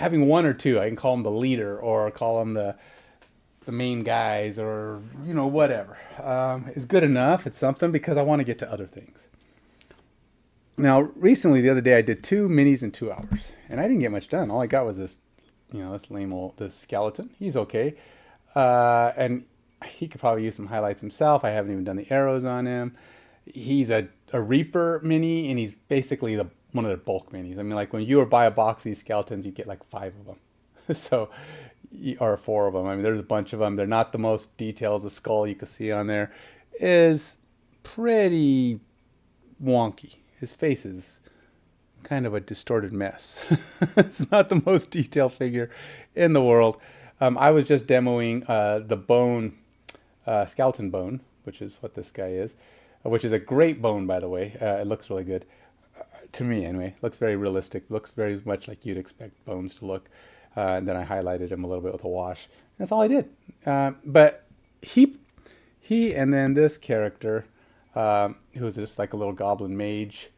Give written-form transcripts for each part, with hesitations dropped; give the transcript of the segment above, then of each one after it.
having one or two, I can call them the leader or call them the main guys or whatever, is good enough. It's something because I want to get to other things. Now, recently, the other day, I did 2 minis in 2 hours, and I didn't get much done. All I got was this lame old this skeleton. He's okay, and he could probably use some highlights himself. I haven't even done the arrows on him. He's a Reaper mini, and he's basically one of the bulk minis. I mean, like when you were buy a box of these skeletons, you get like 5 of them, so or 4 of them. I mean, there's a bunch of them. They're not the most details. The skull you can see on there is pretty wonky. His face is kind of a distorted mess. It's not the most detailed figure in the world. I was just demoing the bone, skeleton bone, which is what this guy is, which is a great bone, by the way. It looks really good. To me, anyway. Looks very realistic. Looks very much like you'd expect bones to look. And then I highlighted him a little bit with a wash. That's all I did. But he and then this character, who's just like a little goblin mage,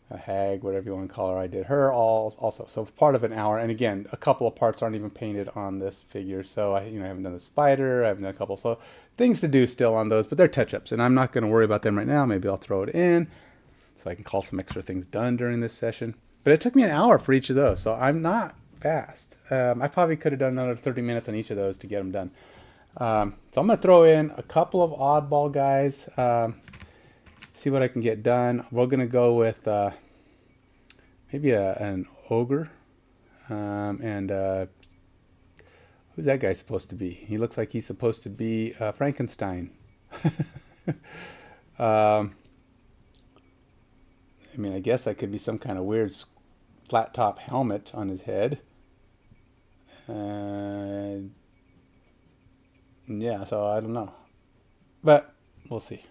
a hag, whatever you want to call her. I did her also. So part of an hour. And again, a couple of parts aren't even painted on this figure. So I haven't done the spider. I haven't done a couple. So things to do still on those, but they're touch-ups. And I'm not going to worry about them right now. Maybe I'll throw it in so I can call some extra things done during this session. But it took me an hour for each of those. So I'm not fast. I probably could have done another 30 minutes on each of those to get them done. So I'm going to throw in a couple of oddball guys. See what I can get done. We're going to go with maybe an ogre. And who's that guy supposed to be? He looks like he's supposed to be Frankenstein. I mean, I guess that could be some kind of weird flat top helmet on his head. Yeah, so I don't know. But we'll see.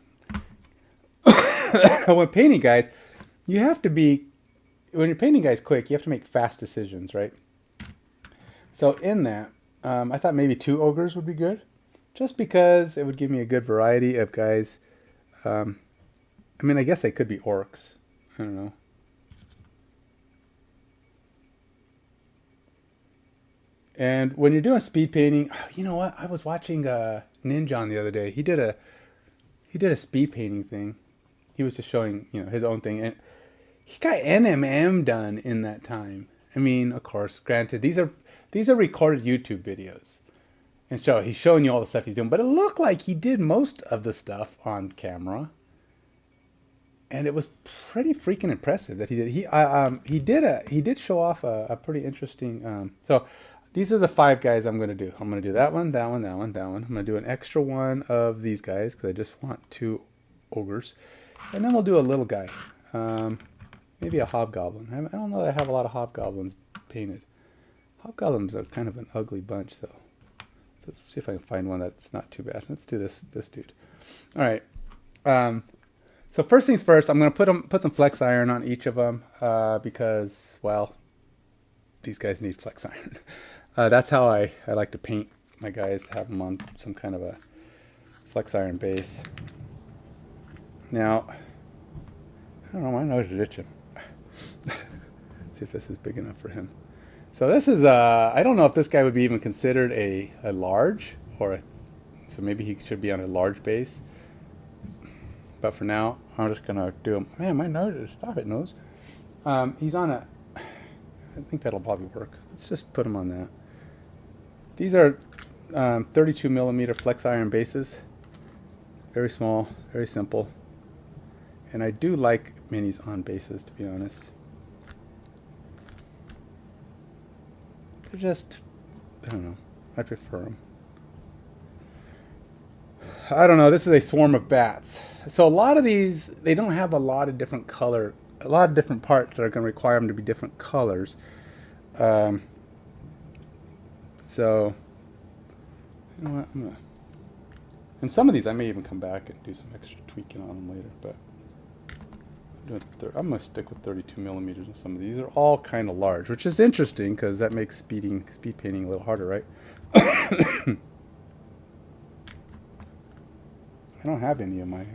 When painting guys, you have to be, when you're painting guys quick, you have to make fast decisions, right? So in that, I thought maybe 2 ogres would be good, just because it would give me a good variety of guys. I mean, I guess they could be orcs. I don't know. And when you're doing speed painting, you know what? I was watching Ninja the other day. He did a speed painting thing. He was just showing, his own thing, and he got NMM done in that time. I mean, of course, granted, these are recorded YouTube videos, and so he's showing you all the stuff he's doing. But it looked like he did most of the stuff on camera, and it was pretty freaking impressive that he did. He did show off a pretty interesting. So these are the 5 guys I'm going to do. I'm going to do that one, that one, that one, that one. I'm going to do an extra one of these guys because I just want 2 ogres. And then we'll do a little guy. Maybe a hobgoblin. I don't know that I have a lot of hobgoblins painted. Hobgoblins are kind of an ugly bunch, though. So let's see if I can find one that's not too bad. Let's do this dude. All right. So first things first, I'm going to put some flex iron on each of them because, well, these guys need flex iron. That's how I like to paint my guys, to have them on some kind of a flex iron base. Now, I don't know, my nose is itching. See if this is big enough for him. So this is, I don't know if this guy would be even considered a large, so maybe he should be on a large base. But for now, I'm just going to do him. Man, my nose, stop it, nose. He's on a, I think that'll probably work. Let's just put him on that. These are 32 millimeter flex iron bases. Very small, very simple. And I do like minis on bases, to be honest. They're just, I don't know, I prefer them. I don't know, this is a swarm of bats. So a lot of these, they don't have a lot of different color, a lot of different parts that are going to require them to be different colors. So, you know what, and some of these I may even come back and do some extra tweaking on them later, but I'm going to stick with 32 millimeters on some of these. They're all kind of large, which is interesting because that makes speed painting a little harder, right? I don't have any of my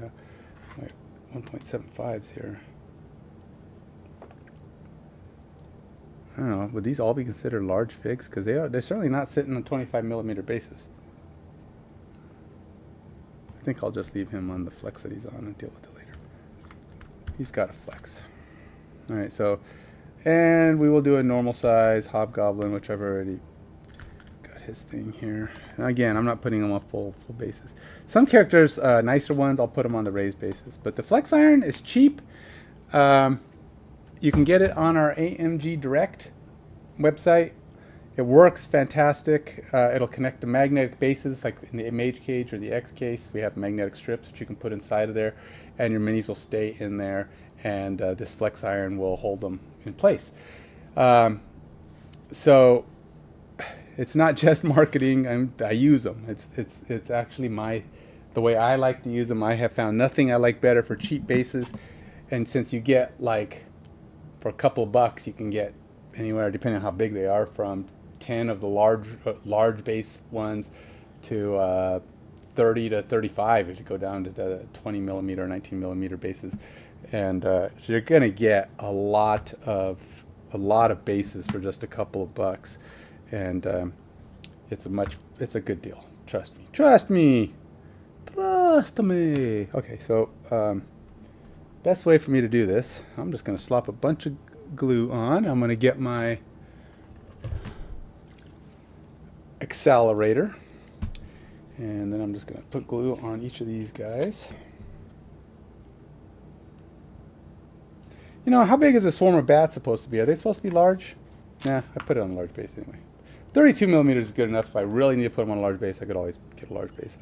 1.75s here. I don't know, would these all be considered large figs? Because they're certainly not sitting on 25mm bases. I think I'll just leave him on the flex that he's on and deal with it later. He's got a flex. All right, so, and we will do a normal size hobgoblin, which I've already got his thing here. And again, I'm not putting them on full bases. Some characters, nicer ones, I'll put them on the raised bases. But the flex iron is cheap. You can get it on our AMG Direct website. It works fantastic. It'll connect to magnetic bases, like in the Mage Cage or the X case. We have magnetic strips that you can put inside of there, and your minis will stay in there, and this flex iron will hold them in place. So it's not just marketing. I use them. It's actually the way I like to use them. I have found nothing I like better for cheap bases, and since you get like for a couple of bucks, you can get anywhere, depending on how big they are, from 10 of the large base ones to 30 to 35 if you go down to the 20mm or 19mm bases, and so you're gonna get a lot of bases for just a couple of bucks, and it's a good deal. Trust me. Okay, so best way for me to do this, I'm just gonna slop a bunch of glue on. I'm gonna get my accelerator, and then I'm just going to put glue on each of these guys. You know, how big is a swarm of bats supposed to be? Are they supposed to be large? Nah, I put it on a large base anyway. 32mm is good enough. If I really need to put them on a large base, I could always get a large base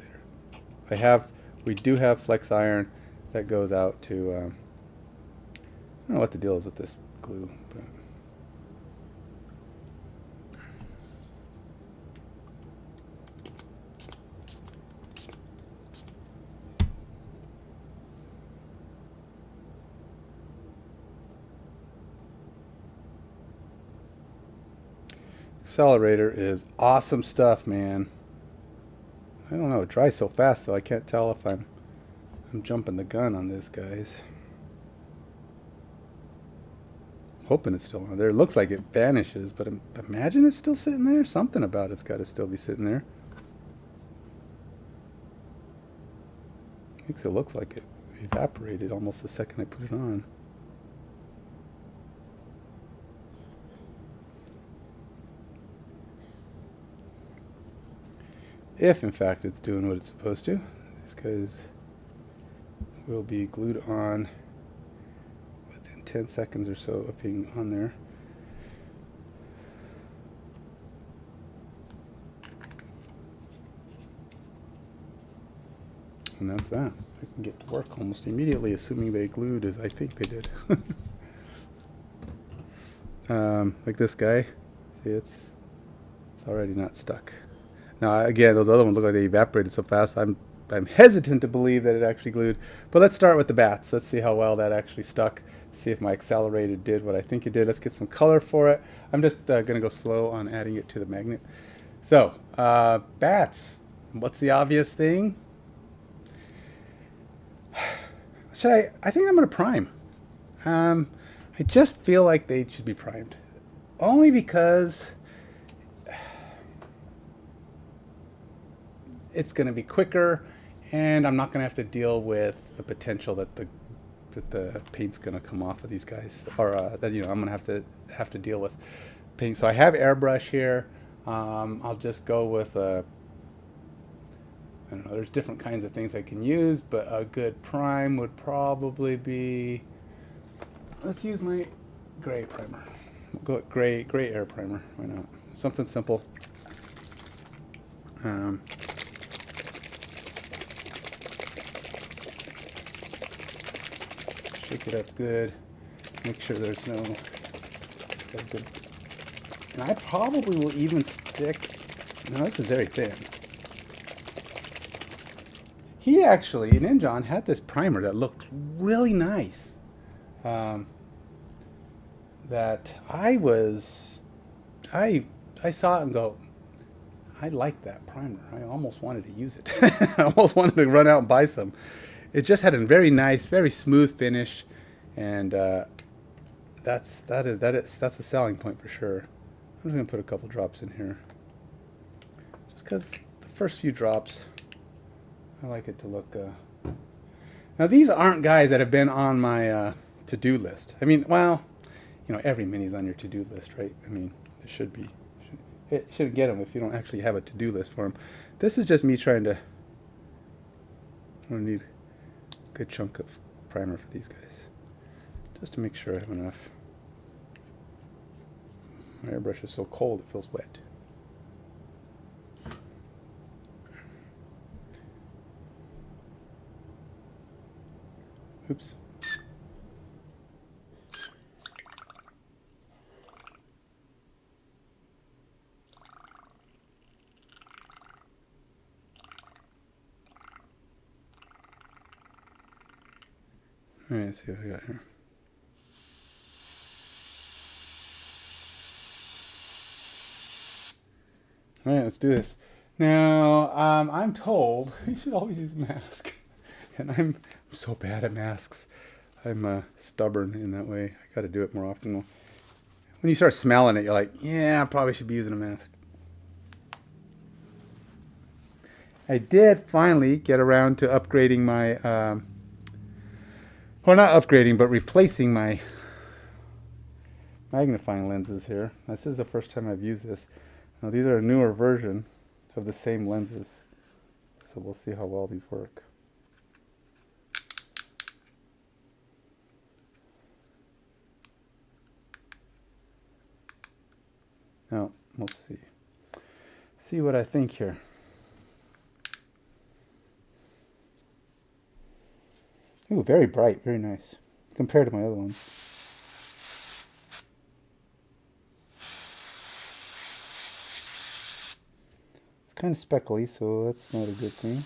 later. We do have flex iron that goes out to, I don't know what the deal is with this glue, but accelerator is awesome stuff, man. I don't know, it dries so fast though, I can't tell if I'm jumping the gun on this, guys. Hoping it's still on there. It looks like it vanishes, but imagine it's still sitting there. Something about it's got to still be sitting there. Makes it look like it evaporated almost the second I put it on. If in fact it's doing what it's supposed to, these guys will be glued on within 10 seconds or so of being on there. And that's that. I can get to work almost immediately, assuming they glued as I think they did. Like this guy, see, it's already not stuck. Now again, those other ones look like they evaporated so fast. I'm hesitant to believe that it actually glued. But let's start with the bats. Let's see how well that actually stuck. See if my accelerator did what I think it did. Let's get some color for it. I'm just going to go slow on adding it to the magnet. So, bats. What's the obvious thing? I think I'm going to prime. I just feel like they should be primed. Only because it's going to be quicker, and I'm not going to have to deal with the potential that the paint's going to come off of these guys, or that I'm going to have to deal with paint. So I have airbrush here. I'll just go with I don't know. There's different kinds of things I can use, but a good prime would probably be. Let's use my gray primer. We'll go with gray air primer. Why not? Something simple. Shake it up good. Make sure there's no good. And I probably will even stick. No, this is very thin. He actually, Ninjon, had this primer that looked really nice. That I saw it and go, I like that primer. I almost wanted to use it. I almost wanted to run out and buy some. It just had a very nice, very smooth finish, and that's a selling point for sure. I'm just gonna put a couple drops in here, just because the first few drops, I like it to look. Now these aren't guys that have been on my to-do list. I mean, well, you know, every mini's on your to-do list, right? I mean, it should be. It shouldn't get them if you don't actually have a to-do list for them. This is just me trying to. I need a good chunk of primer for these guys, just to make sure I have enough. My airbrush is so cold it feels wet. Oops. All right, let's see what I got here. All right, let's do this. Now, I'm told you should always use a mask. And I'm so bad at masks. I'm stubborn in that way. I got to do it more often. When you start smelling it, you're like, yeah, I probably should be using a mask. I did finally get around to upgrading my, well, not upgrading, but replacing my magnifying lenses here. This is the first time I've used this. Now, these are a newer version of the same lenses. So we'll see how well these work. Now, we'll see. See what I think here. Ooh, very bright, very nice, compared to my other ones. It's kind of speckly, so that's not a good thing.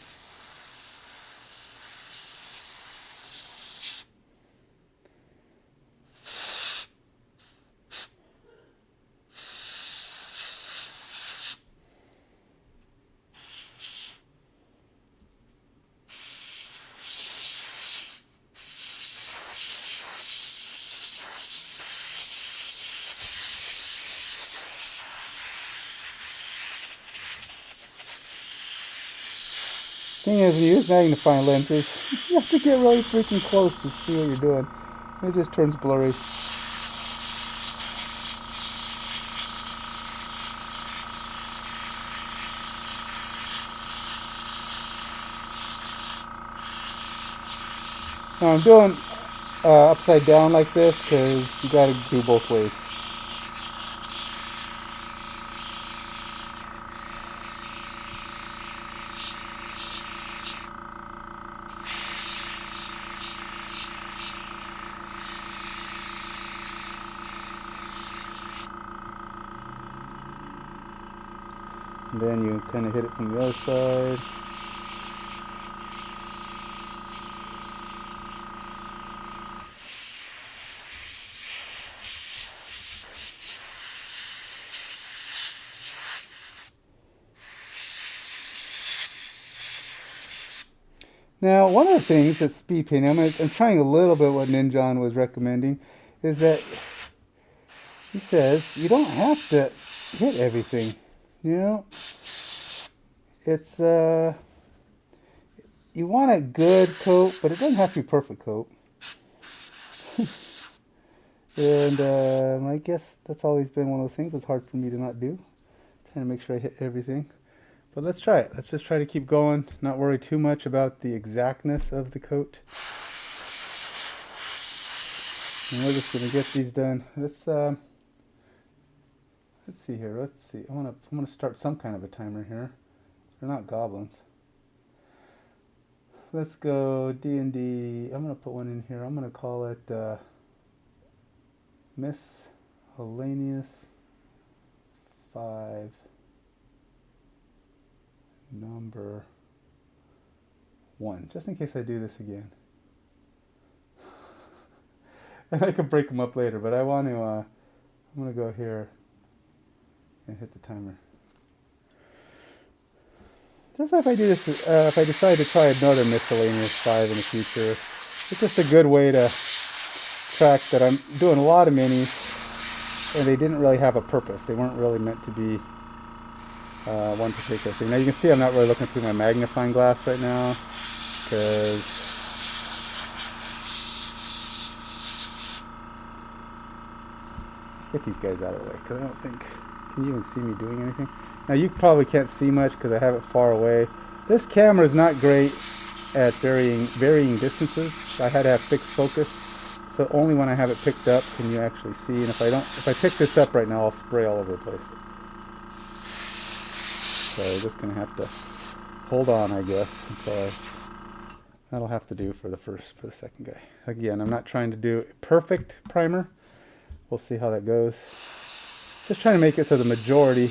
Thing is, when you use magnifying lenses, you have to get really freaking close to see what you're doing. It just turns blurry. Now I'm doing upside down like this because you got to do both ways. And then you kind of hit it from the other side. Now, one of the things that speed painting, I'm trying a little bit what Ninjon was recommending, is that he says you don't have to hit everything. You know, it's you want a good coat, but it doesn't have to be perfect coat. And I guess that's always been one of those things that's hard for me to not do. Trying to make sure I hit everything. But let's try it. Let's just try to keep going, not worry too much about the exactness of the coat. And we're just gonna get these done. Let's see here. Let's see. I'm gonna start some kind of a timer here. They're not goblins. Let's go D&D. I'm gonna put one in here. I'm gonna call it Miscellaneous 5. Number 1, just in case I do this again. And I can break them up later, but I want to, I'm going to go here and hit the timer. Just if I do this, if I decide to try another Miscellaneous 5 in the future, it's just a good way to track that I'm doing a lot of minis, and they didn't really have a purpose. They weren't really meant to be one particular thing. Now you can see I'm not really looking through my magnifying glass right now, because let's get these guys out of the way, because I don't think, can you even see me doing anything? Now you probably can't see much because I have it far away. This camera is not great at varying distances. I had to have fixed focus, so only when I have it picked up can you actually see. And if I pick this up right now, I'll spray all over the place. So I'm just gonna have to hold on, I guess, until that'll have to do for the second guy. Again, I'm not trying to do a perfect primer. We'll see how that goes. Just trying to make it so the majority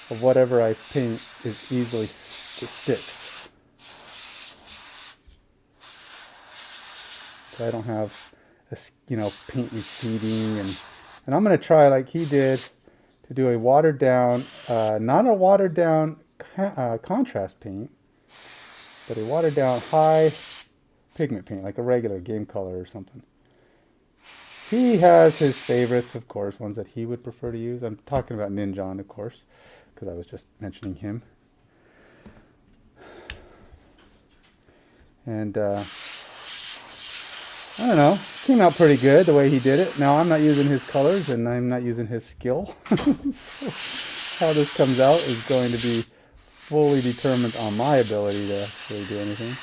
of whatever I paint is easily sticks. So I don't have this, paint receding, and I'm going to try like he did to do a watered down, not a watered down contrast paint, but a watered down high pigment paint, like a regular game color or something. He has his favorites, of course, ones that he would prefer to use. I'm talking about Ninjon, of course, because I was just mentioning him. And I don't know, came out pretty good the way he did it. Now I'm not using his colors and I'm not using his skill. How this comes out is going to be fully determined on my ability to actually do anything.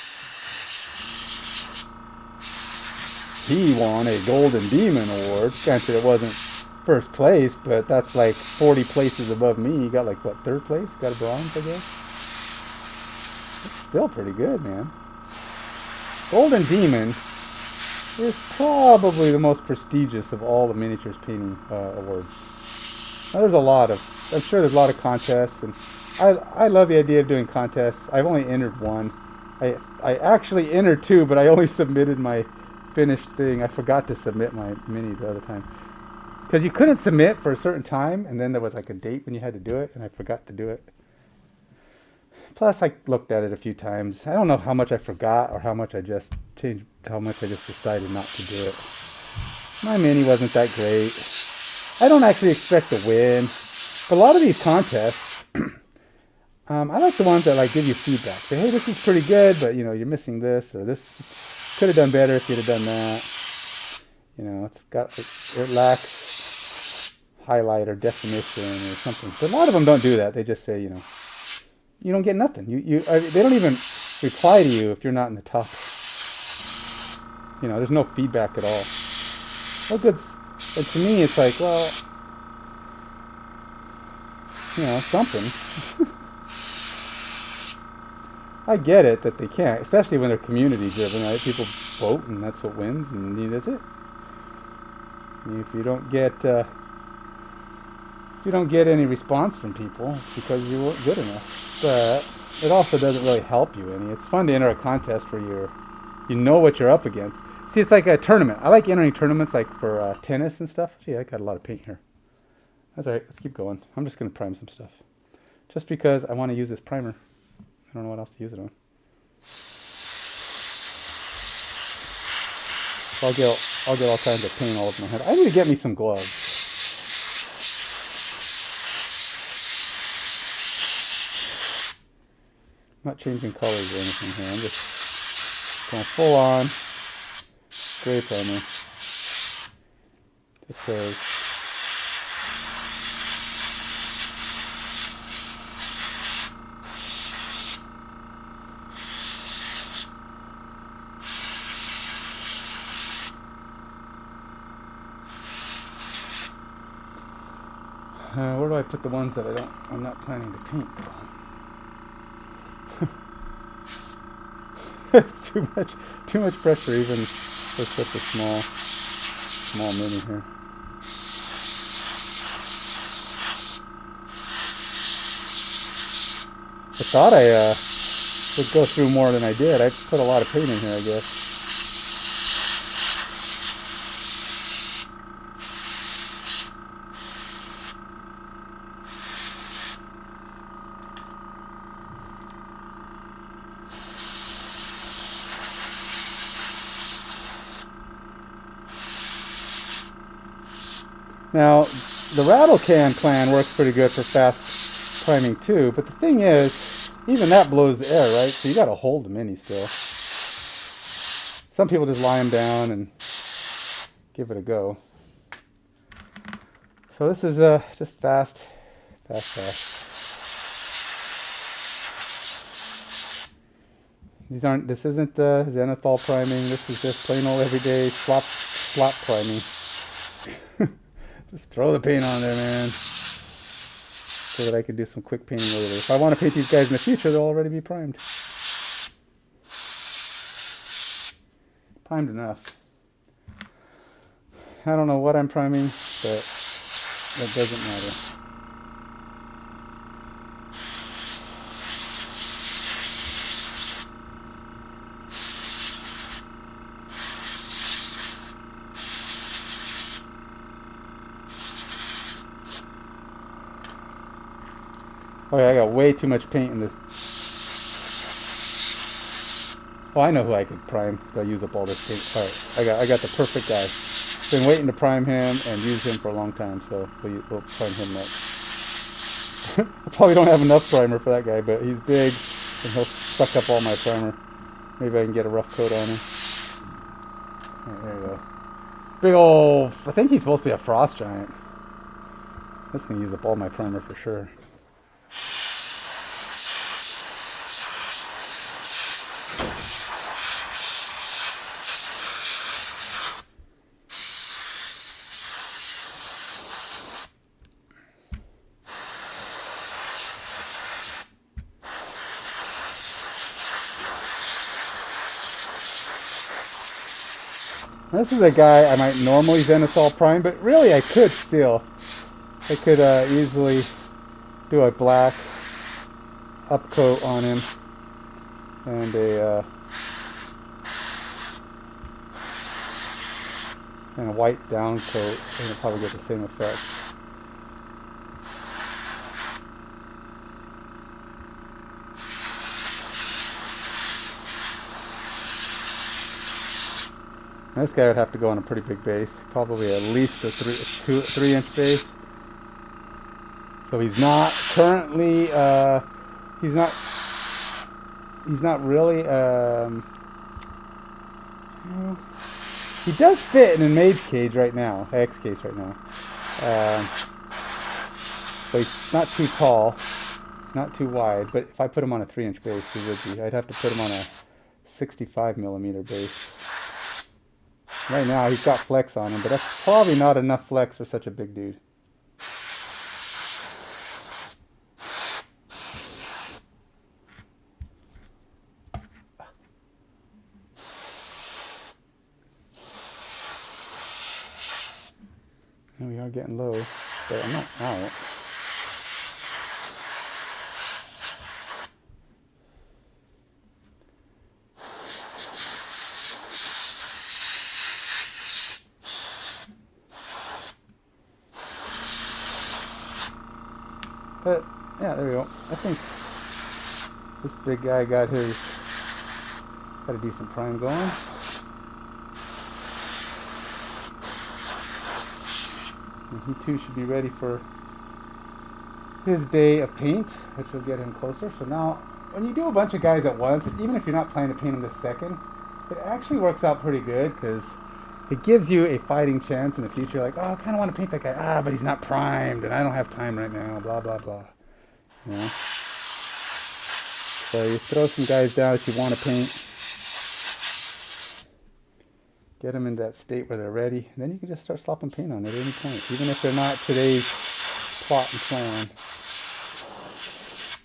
He won a Golden Demon Award. Granted, it wasn't first place, but that's like 40 places above me. He got like, what, third place? Got a bronze, I guess? It's still pretty good, man. Golden Demon is probably the most prestigious of all the miniatures painting awards. Now, there's a lot of, I'm sure there's a lot of contests, and I love the idea of doing contests. I've only entered one. I actually entered two, but I only submitted my finished thing. I forgot to submit my mini the other time, because you couldn't submit for a certain time, and then there was like a date when you had to do it, and I forgot to do it. Plus, I looked at it a few times. I don't know how much I forgot or how much I just changed, how much I just decided not to do it. My mini wasn't that great. I don't actually expect to win, but a lot of these contests, I like the ones that like give you feedback. Say, hey, this is pretty good, but you're missing this, or this could have done better if you'd have done that. It's got, it lacks highlight or definition or something. But a lot of them don't do that. They just say, you don't get nothing. They don't even reply to you if you're not in the top. There's no feedback at all. Well, good. But to me, it's like, well, something. I get it that they can't, especially when they're community driven, right? People vote and that's what wins, and that's it. If you don't get any response from people, it's because you weren't good enough. But it also doesn't really help you any. It's fun to enter a contest where you know what you're up against. See, it's like a tournament. I like entering tournaments like for tennis and stuff. Gee, I got a lot of paint here. That's all right. Let's keep going. I'm just going to prime some stuff. Just because I want to use this primer. I don't know what else to use it on. So I'll get all kinds of paint all over my head. I need to get me some gloves. I'm not changing colors or anything here. I'm just going full on gray primer. Just so where do I put the ones that I'm not planning to paint? It's too much pressure even for such a small mini here. I thought I would go through more than I did. I put a lot of paint in here, I guess. Now, the rattle can clan works pretty good for fast priming too, but the thing is, even that blows the air, right? So you got to hold the mini still. Some people just lie them down and give it a go. So this is just fast. This isn't zenithal priming. This is just plain old everyday slop priming. Just throw the paint on there, man, so that I can do some quick painting later. If I want to paint these guys in the future, they'll already be primed. Primed enough. I don't know what I'm priming, but that doesn't matter. Oh yeah, I got way too much paint in this. Oh, I know who I could prime. I'll use up all this paint. Alright, I got the perfect guy. Been waiting to prime him and use him for a long time, so we'll prime him next. I probably don't have enough primer for that guy, but he's big and he'll suck up all my primer. Maybe I can get a rough coat on him. Right, there you go. Big old, I think he's supposed to be a frost giant. That's gonna use up all my primer for sure. This is a guy I might normally zenithal prime, but really I could still. I could easily do a black upcoat on him and a white down coat, and it'll probably get the same effect. This guy would have to go on a pretty big base, probably at least a 3-inch base. So he's not currently, he's not really, he does fit in a mage cage right now, X case right now. So he's not too tall, he's not too wide, but if I put him on a 3-inch base, he would be. I'd have to put him on a 65mm base. Right now he's got flex on him, but that's probably not enough flex for such a big dude. And we are getting low, but I'm not out. But yeah, there we go. I think this big guy got a decent prime going. And he too should be ready for his day of paint, which will get him closer. So now, when you do a bunch of guys at once, even if you're not planning to paint them this second, it actually works out pretty good because it gives you a fighting chance in the future. Like, oh, I kind of want to paint that guy. But he's not primed, and I don't have time right now. Blah, blah, blah. You know? So you throw some guys down that you want to paint. Get them in that state where they're ready. And then you can just start slopping paint on it at any point. Even if they're not today's plot and plan.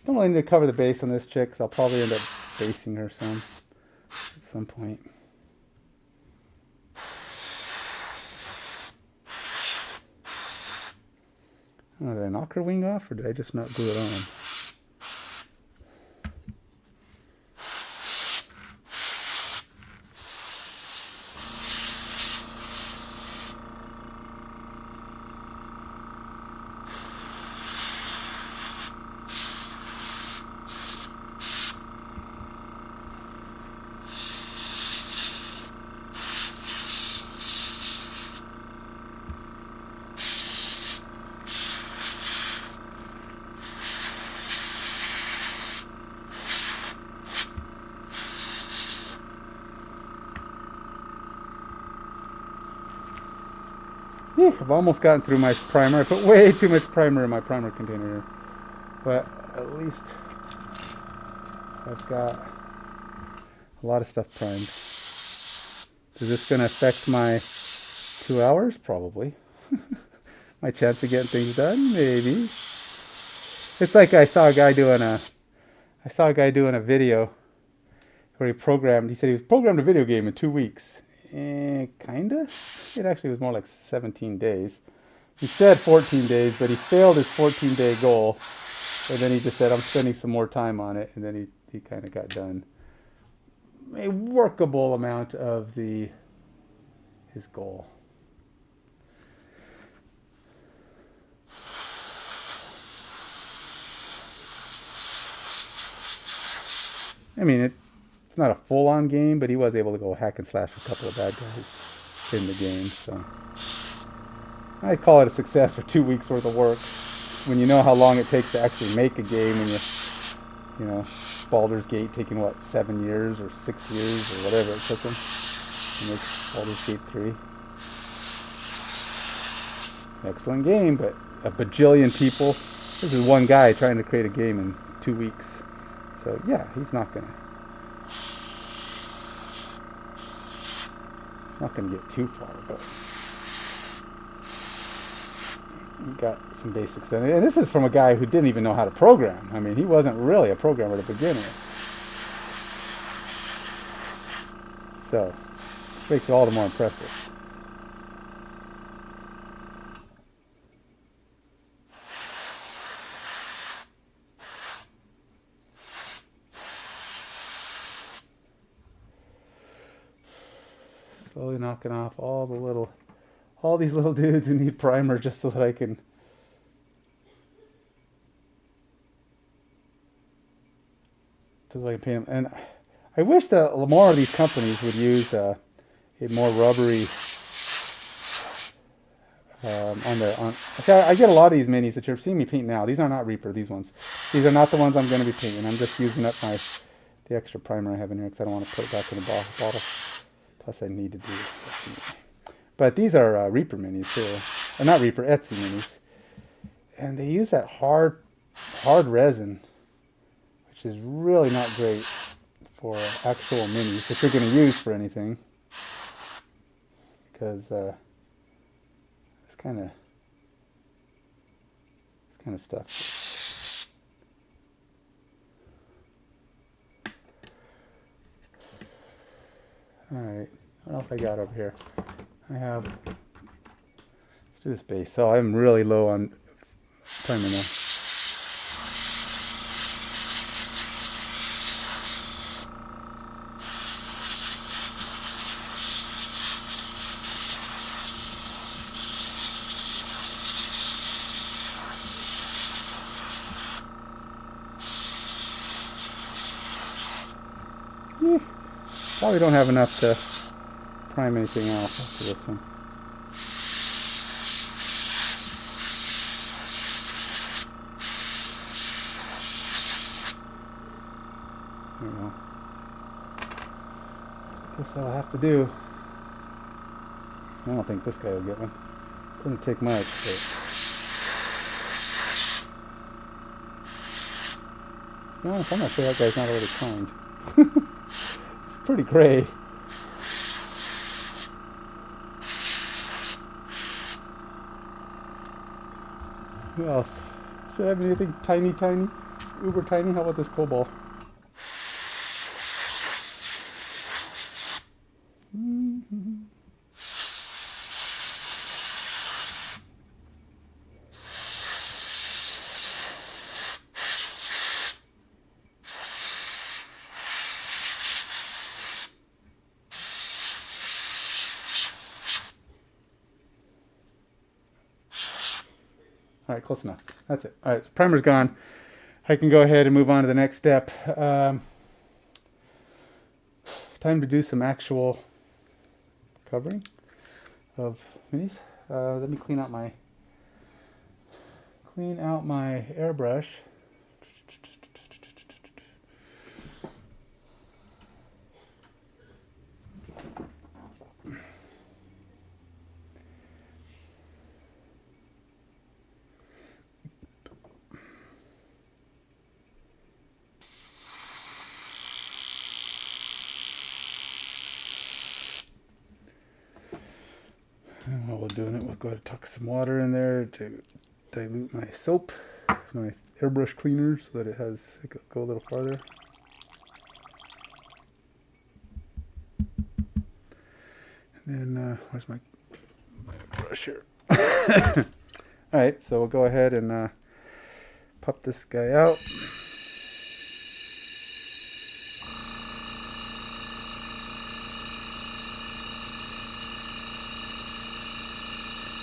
Don't really need to cover the base on this chick, because I'll probably end up basing her at some point. Oh, did I knock her wing off, or did I just not glue it on? I've almost gotten through my primer. I put way too much primer in my primer container here. But at least I've got a lot of stuff primed. Is this going to affect my 2 hours? Probably. My chance of getting things done? Maybe. It's like I saw a guy doing a video where he said he was programmed a video game in 2 weeks. Kinda. It actually was more like 17 days. He said 14 days, but he failed his 14-day goal. And then he just said, I'm spending some more time on it. And then he kind of got done a workable amount of his goal. I mean, it's not a full-on game, but he was able to go hack and slash a couple of bad guys in the game. So I'd call it a success for 2 weeks worth of work. When you know how long it takes to actually make a game, and you know, Baldur's Gate taking what, 7 years or 6 years or whatever it took him to make Baldur's Gate 3. Excellent game, but a bajillion people. This is one guy trying to create a game in 2 weeks. So yeah, he's not gonna get too far, but he got some basics in it. And this is from a guy who didn't even know how to program. I mean, he wasn't really a programmer to begin with. So makes it all the more impressive. Slowly knocking off all these little dudes who need primer just so that I can paint them. And I wish that more of these companies would use a more rubbery I get a lot of these minis that you're seeing me paint now. These are not Reaper, these ones. These are not the ones I'm going to be painting. I'm just using up the extra primer I have in here because I don't want to put it back in the bottle. Plus I need to do this. But these are Reaper minis too. Not Reaper, Etsy minis. And they use that hard resin, which is really not great for actual minis if you're going to use for anything. Because this kind of stuff. Alright, what else I got over here? Let's do this base. So I'm really low on primer now. Probably don't have enough to prime anything else after this one. You know, guess I'll have to do. I don't think this guy will get one. Doesn't take much, but to be honest, I'm not sure that guy's not already primed. Pretty gray. Who else? Does it have anything tiny? Uber tiny? How about this cobalt? All right, close enough. That's it. All right, so primer's gone. I can go ahead and move on to the next step. Time to do some actual covering of minis. Let me clean out my airbrush. doing it, we'll go ahead and tuck some water in there to dilute my soap, my airbrush cleaner, so that it go a little farther. And then, where's my brush here? Alright, so we'll go ahead and pop this guy out.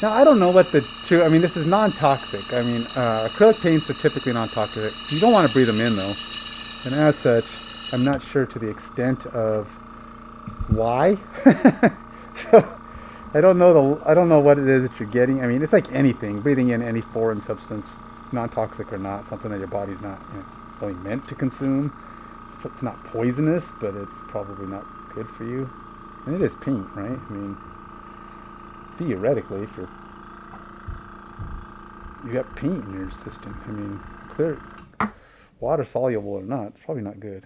Now, I don't know what the true, I mean, this is non-toxic. I mean, acrylic paints are typically non-toxic. You don't want to breathe them in, though. And as such, I'm not sure to the extent of why. So, I don't know what it is that you're getting. I mean, it's like anything, breathing in any foreign substance, non-toxic or not, something that your body's not really meant to consume. It's not poisonous, but it's probably not good for you. And it is paint, right? I mean, theoretically, if you got paint in your system, I mean, clear, water soluble or not, it's probably not good.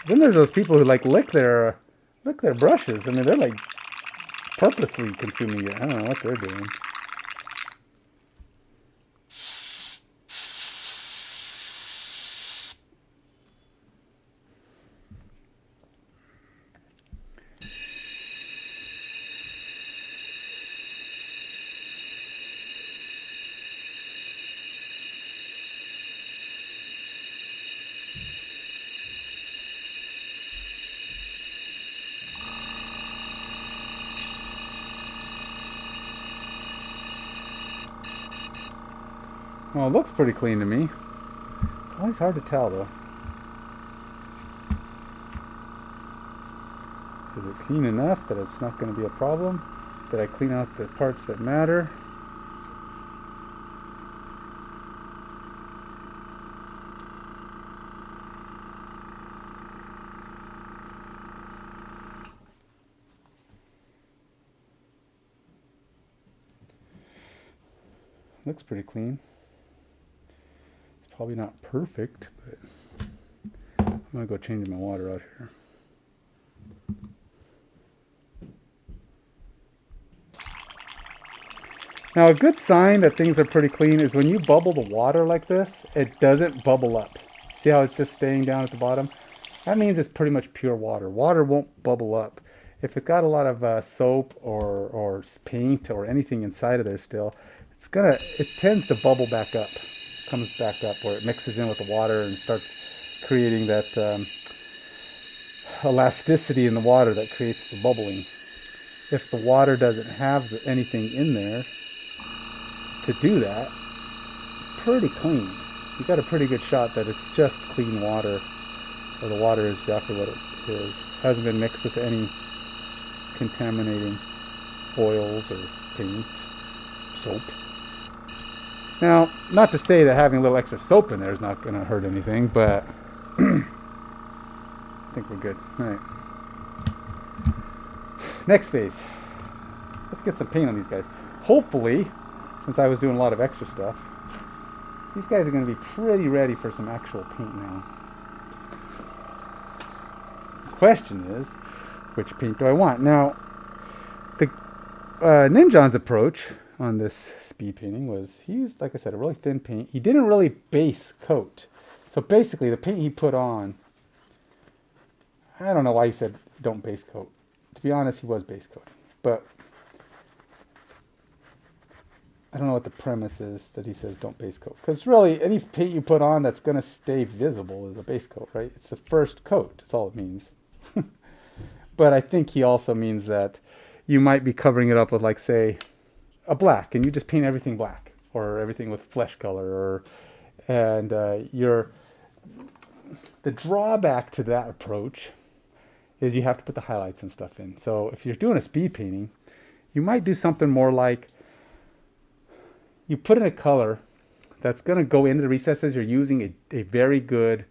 Then there's those people who like lick their brushes. I mean, they're like purposely consuming it. I don't know what they're doing. Well, it looks pretty clean to me. It's always hard to tell, though. Is it clean enough that it's not going to be a problem? Did I clean out the parts that matter? Looks pretty clean. Probably not perfect, but I'm gonna go change my water out here. Now, a good sign that things are pretty clean is when you bubble the water like this, it doesn't bubble up. See how it's just staying down at the bottom? That means it's pretty much pure water. Water won't bubble up. If it's got a lot of soap or paint or anything inside of there still, it tends to bubble back up. Comes back up where it mixes in with the water and starts creating that elasticity in the water that creates the bubbling. If the water doesn't have anything in there to do that, pretty clean. You got a pretty good shot that it's just clean water, or the water is exactly what it is. Hasn't been mixed with any contaminating oils or paint, soap. Now, not to say that having a little extra soap in there is not going to hurt anything, but I think we're good. All right. Next phase. Let's get some paint on these guys. Hopefully, since I was doing a lot of extra stuff, these guys are going to be pretty ready for some actual paint now. The question is, which paint do I want? Now, the Ninjon's approach on this speed painting was, he used, like I said, a really thin paint. He didn't really base coat. So basically, the paint he put on, I don't know why he said don't base coat. To be honest, he was base coating. But I don't know what the premise is that he says don't base coat. Because really, any paint you put on that's going to stay visible is a base coat, right? It's the first coat. That's all it means. But I think he also means that you might be covering it up with, like, say, a black, and you just paint everything black, or everything with flesh color, the drawback to that approach is you have to put the highlights and stuff in. So if you're doing a speed painting, you might do something more like you put in a color that's going to go into the recesses. You're using a very good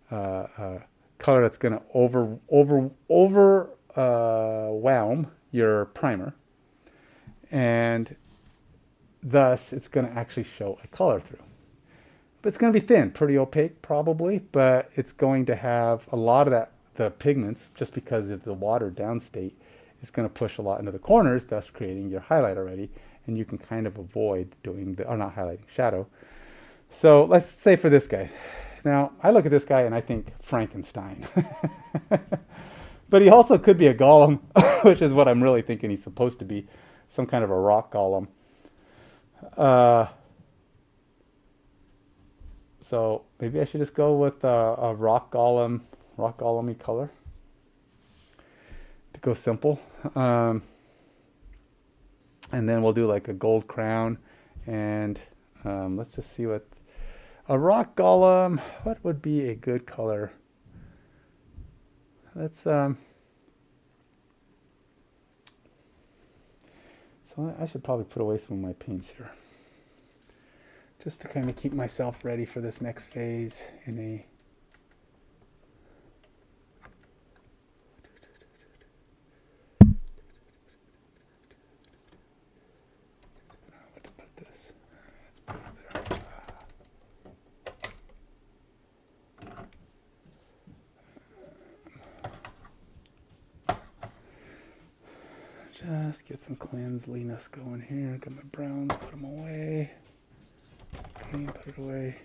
color that's going to overwhelm your primer, and thus it's going to actually show a color through. But it's going to be thin, pretty opaque probably, but it's going to have a lot of that the pigments, just because of the watered down state, is going to push a lot into the corners, thus creating your highlight already. And you can kind of avoid doing the, or not highlighting, shadow. So let's say for this guy. Now, I look at this guy and I think Frankenstein. But he also could be a golem, which is what I'm really thinking he's supposed to be. Some kind of a rock golem. So maybe I should just go with a rock golem-y color to go simple. And then we'll do like a gold crown, and let's just see what a rock golem. What would be a good color? Let's so I should probably put away some of my paints here, just to kind of keep myself ready for this next phase in a what to put this. Let's put it there. Just get some cleanliness going here. Got my browns, put them away. Green, put it away.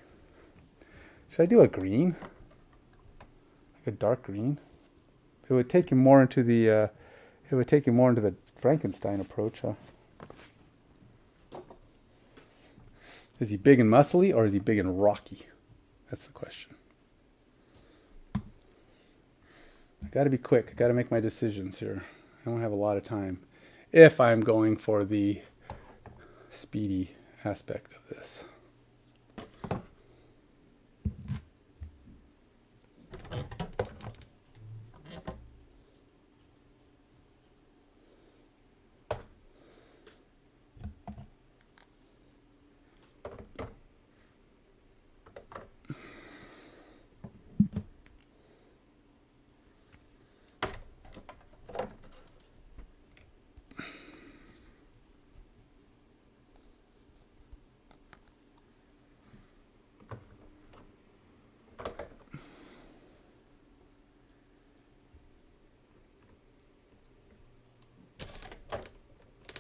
Should I do a green? Like a dark green? It would take you more into the Frankenstein approach, huh? Is he big and muscly, or is he big and rocky? That's the question. I gotta be quick. I gotta make my decisions here. I don't have a lot of time if I'm going for the speedy aspect of this.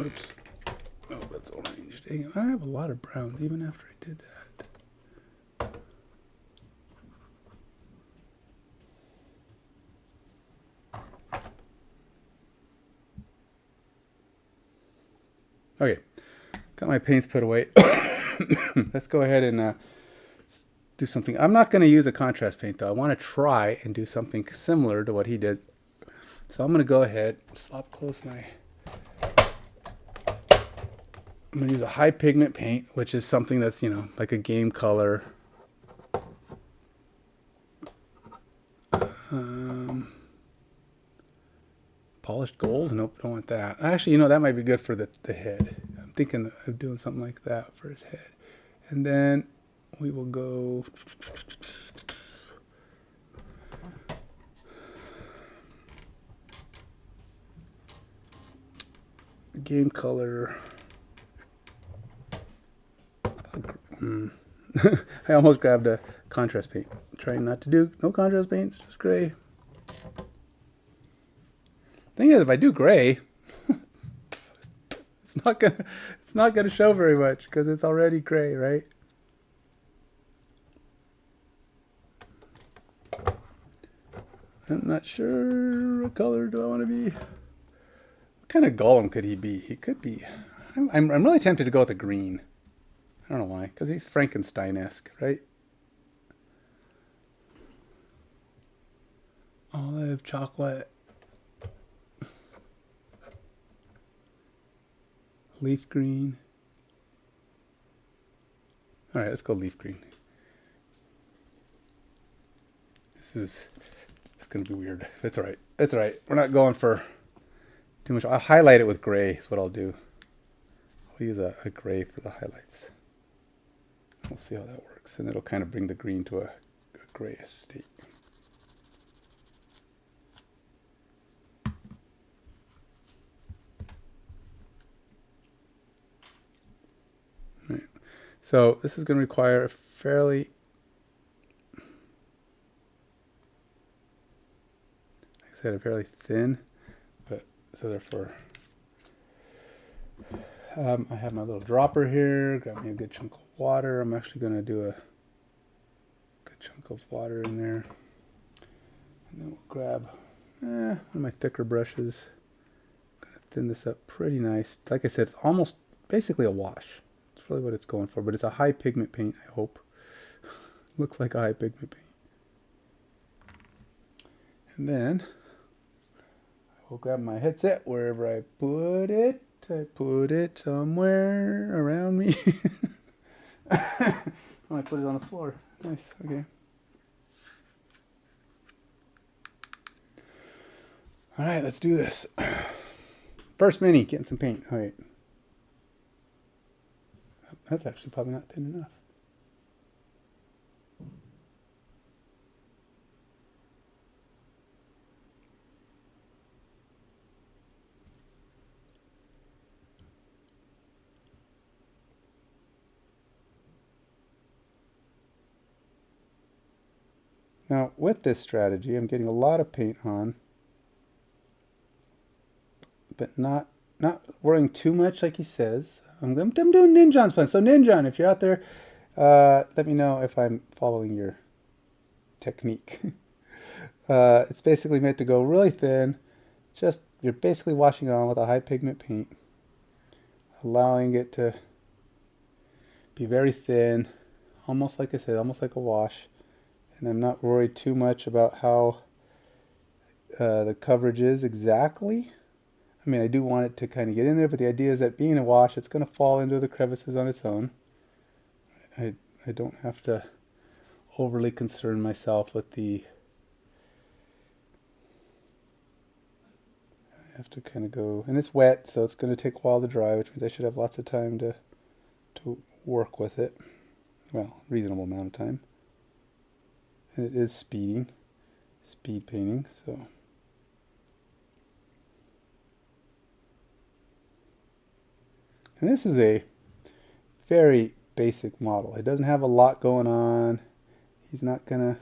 Oops. Oh, that's orange. Dang it. I have a lot of browns even after I did that. Okay. Got my paints put away. Let's go ahead and do something. I'm not going to use a contrast paint, though. I want to try and do something similar to what he did. So I'm going to go ahead and slop close my... I'm going to use a high pigment paint, which is something that's, you know, like a game color. Polished gold? Nope, don't want that. Actually, you know, that might be good for the head. I'm thinking of doing something like that for his head. And then we will go... game color... I almost grabbed a contrast paint. Trying not to do no contrast paints, just gray. Thing is, if I do gray, it's not gonna show very much because it's already gray, right? I'm not sure what color do I want to be. What kind of golem could he be? He could be. I'm really tempted to go with a green. I don't know why, because he's Frankenstein-esque, right? Olive, chocolate, leaf green. All right, let's go leaf green. It's going to be weird. It's all right. It's all right. We're not going for too much. I'll highlight it with gray is what I'll do. I'll use a gray for the highlights. We'll see how that works, and it'll kind of bring the green to a grayish state. Right. So this is going to require a fairly I said, are fairly thin, but so therefore, I have my little dropper here. Got me a good chunk of water. I'm actually going to do a good chunk of water in there. And then we'll grab one of my thicker brushes. I'm going to thin this up pretty nice. Like I said, it's almost basically a wash. It's really what it's going for, but it's a high pigment paint, I hope. Looks like a high pigment paint. And then I will grab my headset wherever I put it. I put it somewhere around me. Oh, I put it on the floor. Nice, okay. All right, let's do this. First mini, getting some paint. All right. That's actually probably not thin enough. Now, with this strategy, I'm getting a lot of paint on, but not worrying too much, like he says. I'm doing Ninjon's plan. So Ninjon, if you're out there, let me know if I'm following your technique. It's basically meant to go really thin. Just, you're basically washing it on with a high pigment paint, allowing it to be very thin, almost like I said, almost like a wash. And I'm not worried too much about how the coverage is exactly. I mean, I do want it to kind of get in there, but the idea is that being a wash, it's going to fall into the crevices on its own. I don't have to overly concern myself with the... I have to kind of go... And it's wet, so it's going to take a while to dry, which means I should have lots of time to work with it. Well, reasonable amount of time. And it is speed painting, so. And this is a very basic model. It doesn't have a lot going on. He's not gonna.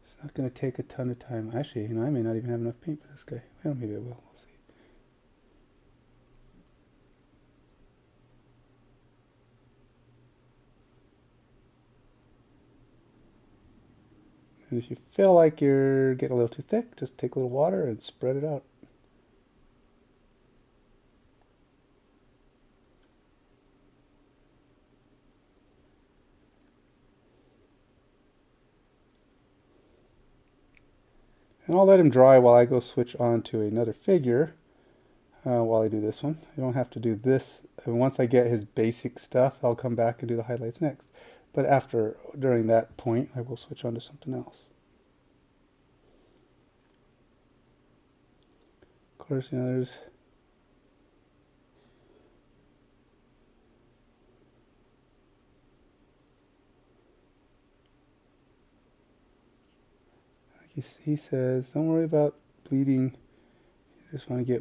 It's not gonna take a ton of time. Actually, you know, I may not even have enough paint for this guy. Well, maybe I will. We'll see. And if you feel like you're getting a little too thick, just take a little water and spread it out. And I'll let him dry while I go switch on to another figure while I do this one. I don't have to do this. Once I get his basic stuff, I'll come back and do the highlights next. But during that point, I will switch on to something else. Of course, you know, there's... He says, don't worry about bleeding. You just want to get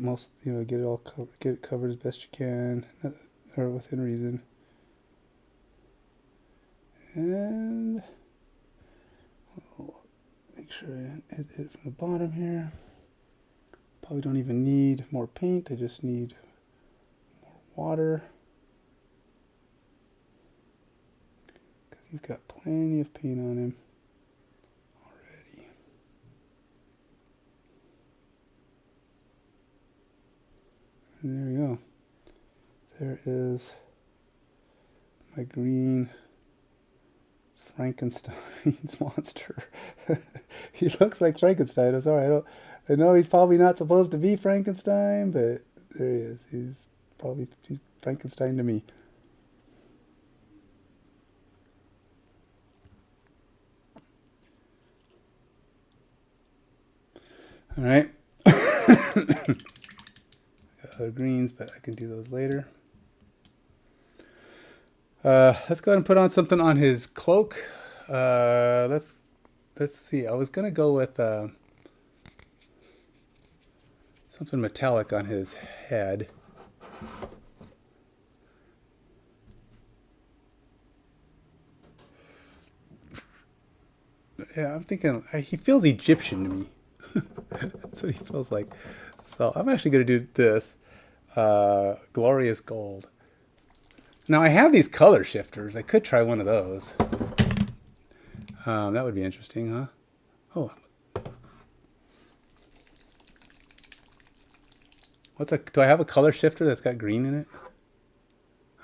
get it all get it covered as best you can, or within reason. And we'll make sure I hit it from the bottom here. Probably don't even need more paint. I just need more water, because he's got plenty of paint on him. And there we go. There is my green Frankenstein's monster. He looks like Frankenstein. I'm sorry. I know he's probably not supposed to be Frankenstein, but there he is. He's Frankenstein to me. All right. Other greens, but I can do those later. Let's go ahead and put on something on his cloak. Let's see. I was gonna go with something metallic on his head. Yeah, I'm thinking he feels Egyptian to me. That's what he feels like. So I'm actually going to do this. Glorious Gold. Now I have these color shifters. I could try one of those. That would be interesting, huh? Oh, do I have a color shifter that's got green in it?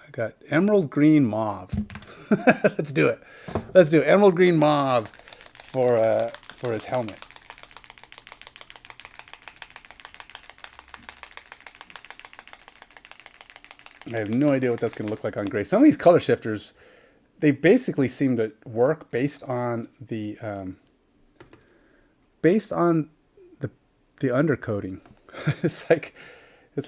I got emerald green mauve. Let's do it. Let's do emerald green mauve for his helmet. I have no idea what that's going to look like on gray. Some of these color shifters, they basically seem to work based on the the undercoating. it's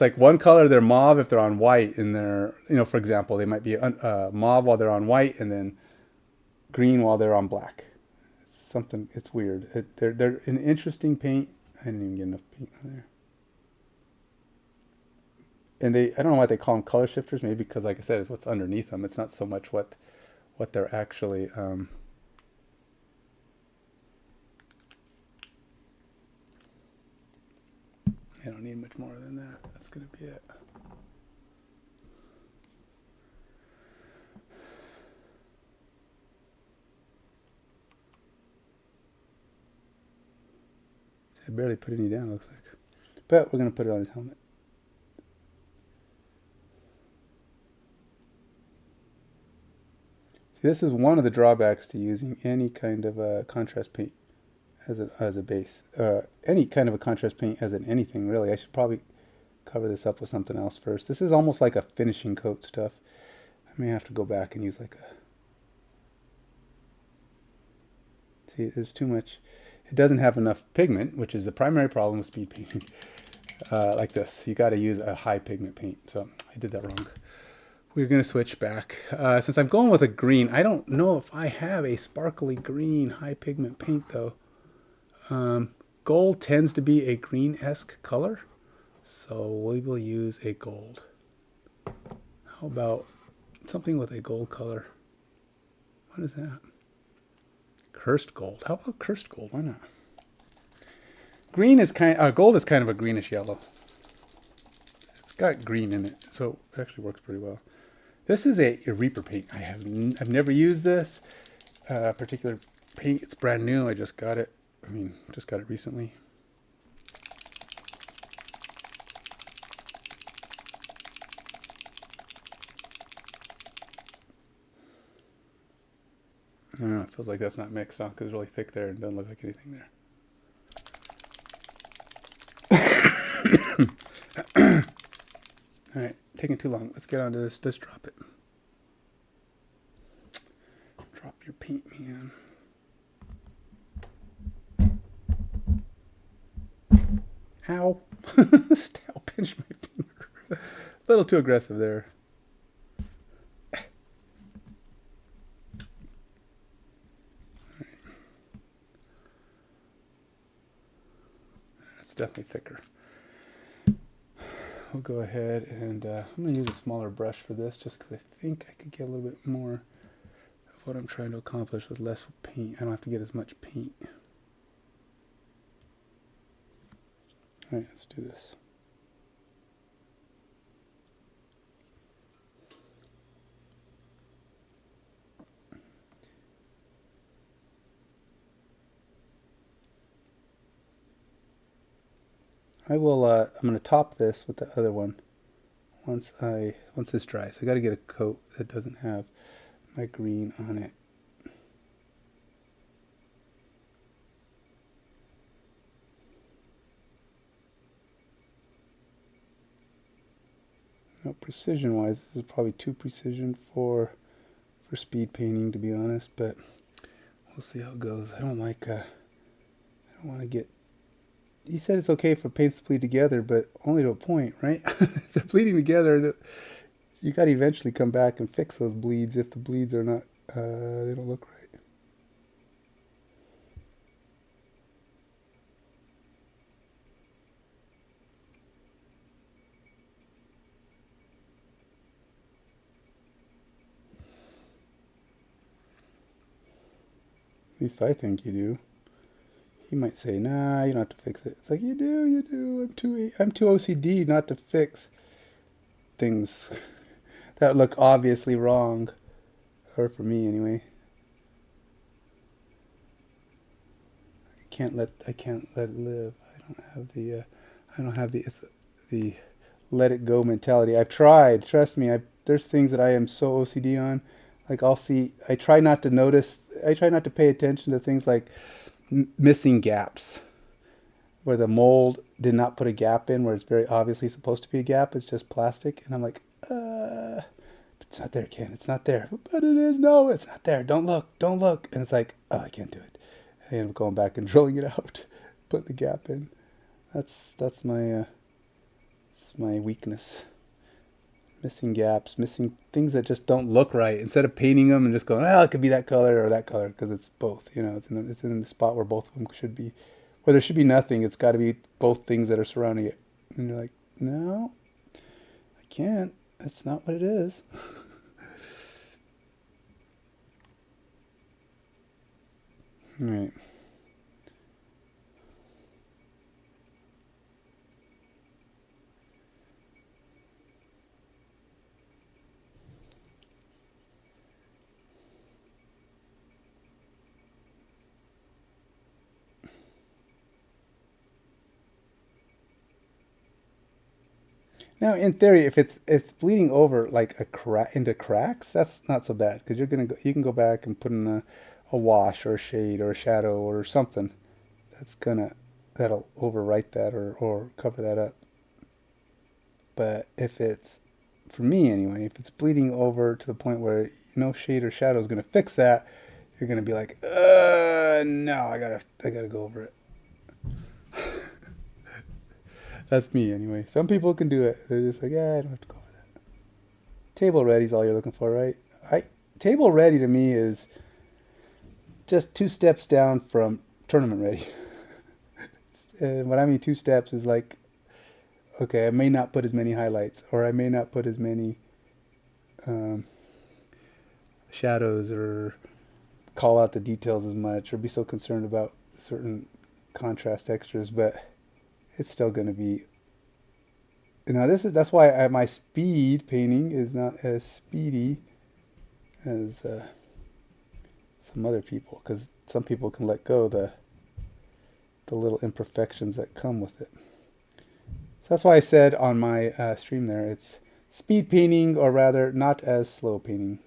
like one color they're mauve if they're on white, and they're, for example, they might be mauve while they're on white and then green while they're on black. It's weird. They're an interesting paint. I didn't even get enough paint on there. And I don't know why they call them color shifters. Maybe because, like I said, it's what's underneath them. It's not so much what they're actually. I don't need much more than that. That's gonna be it. I barely put any down. Looks like, but we're gonna put it on his helmet. This is one of the drawbacks to using any kind of contrast paint as a base. Any kind of a contrast paint as in anything, really. I should probably cover this up with something else first. This is almost like a finishing coat stuff. I may have to go back and use like a... See, there's too much. It doesn't have enough pigment, which is the primary problem with speed painting. Like this. You got to use a high pigment paint. So I did that wrong. We're going to switch back. Since I'm going with a green, I don't know if I have a sparkly green high pigment paint, though. Gold tends to be a green-esque color, so we will use a gold. How about something with a gold color? What is that? Cursed gold. How about cursed gold? Why not? Gold is kind of a greenish yellow. It's got green in it, so it actually works pretty well. This is a Reaper paint. I've never used this particular paint. It's brand new. I just got it. Just got it recently. I don't know. It feels like that's not mixed, huh? Because it's really thick there and doesn't look like anything there. All right, taking too long. Let's get on to this. Let's drop it. Drop your paint, man. Ow. Ow, pinch my finger. A little too aggressive there. It's definitely thicker. We'll go ahead and I'm going to use a smaller brush for this just because I think I could get a little bit more of what I'm trying to accomplish with less paint. I don't have to get as much paint. All right, let's do this. I'm going to top this with the other one once this dries. I got to get a coat that doesn't have my green on it. Now, precision-wise, this is probably too precision for speed painting, to be honest, but we'll see how it goes. I don't want to get... You said it's okay for paints to bleed together, but only to a point, right? If they're bleeding together, you got to eventually come back and fix those bleeds if the bleeds are not, they don't look right. At least I think you do. He might say, nah, you don't have to fix it. It's like, you do, you do. I'm too OCD not to fix things that look obviously wrong. Or for me, anyway. I can't let it live. I don't have it's the let it go mentality. I've tried. Trust me. There's things that I am so OCD on. Like I'll see. I try not to notice. I try not to pay attention to things like missing gaps, where the mold did not put a gap in, where it's very obviously supposed to be a gap. It's just plastic, and I'm like, it's not there, Ken. It's not there. But it is. No, it's not there. Don't look. Don't look. And it's like, oh, I can't do it. I end up going back and drilling it out, putting the gap in. That's my weakness. Missing gaps, missing things that just don't look right. Instead of painting them and just going, oh, it could be that color or that color, because it's both. You know, it's in the spot where both of them should be. Where there should be nothing, it's got to be both things that are surrounding it. And you're like, no, I can't. That's not what it is. All right. Now, in theory, if it's bleeding over like into cracks, that's not so bad because you can go back and put in a wash or a shade or a shadow or something that's gonna that'll overwrite that or cover that up. But if it's for me anyway, if it's bleeding over to the point where no shade or shadow is gonna fix that, you're gonna be like, no, I gotta go over it. That's me anyway. Some people can do it. They're just like, yeah, I don't have to go over that. Table ready is all you're looking for, right? Table ready to me is just 2 steps down from tournament ready. And what I mean 2 steps is like, okay, I may not put as many highlights, or I may not put as many um, shadows, or call out the details as much, or be so concerned about certain contrast extras, but it's still going to be. That's why my speed painting is not as speedy as some other people, because some people can let go the little imperfections that come with it. So that's why I said on my stream there, it's speed painting, or rather, not as slow painting.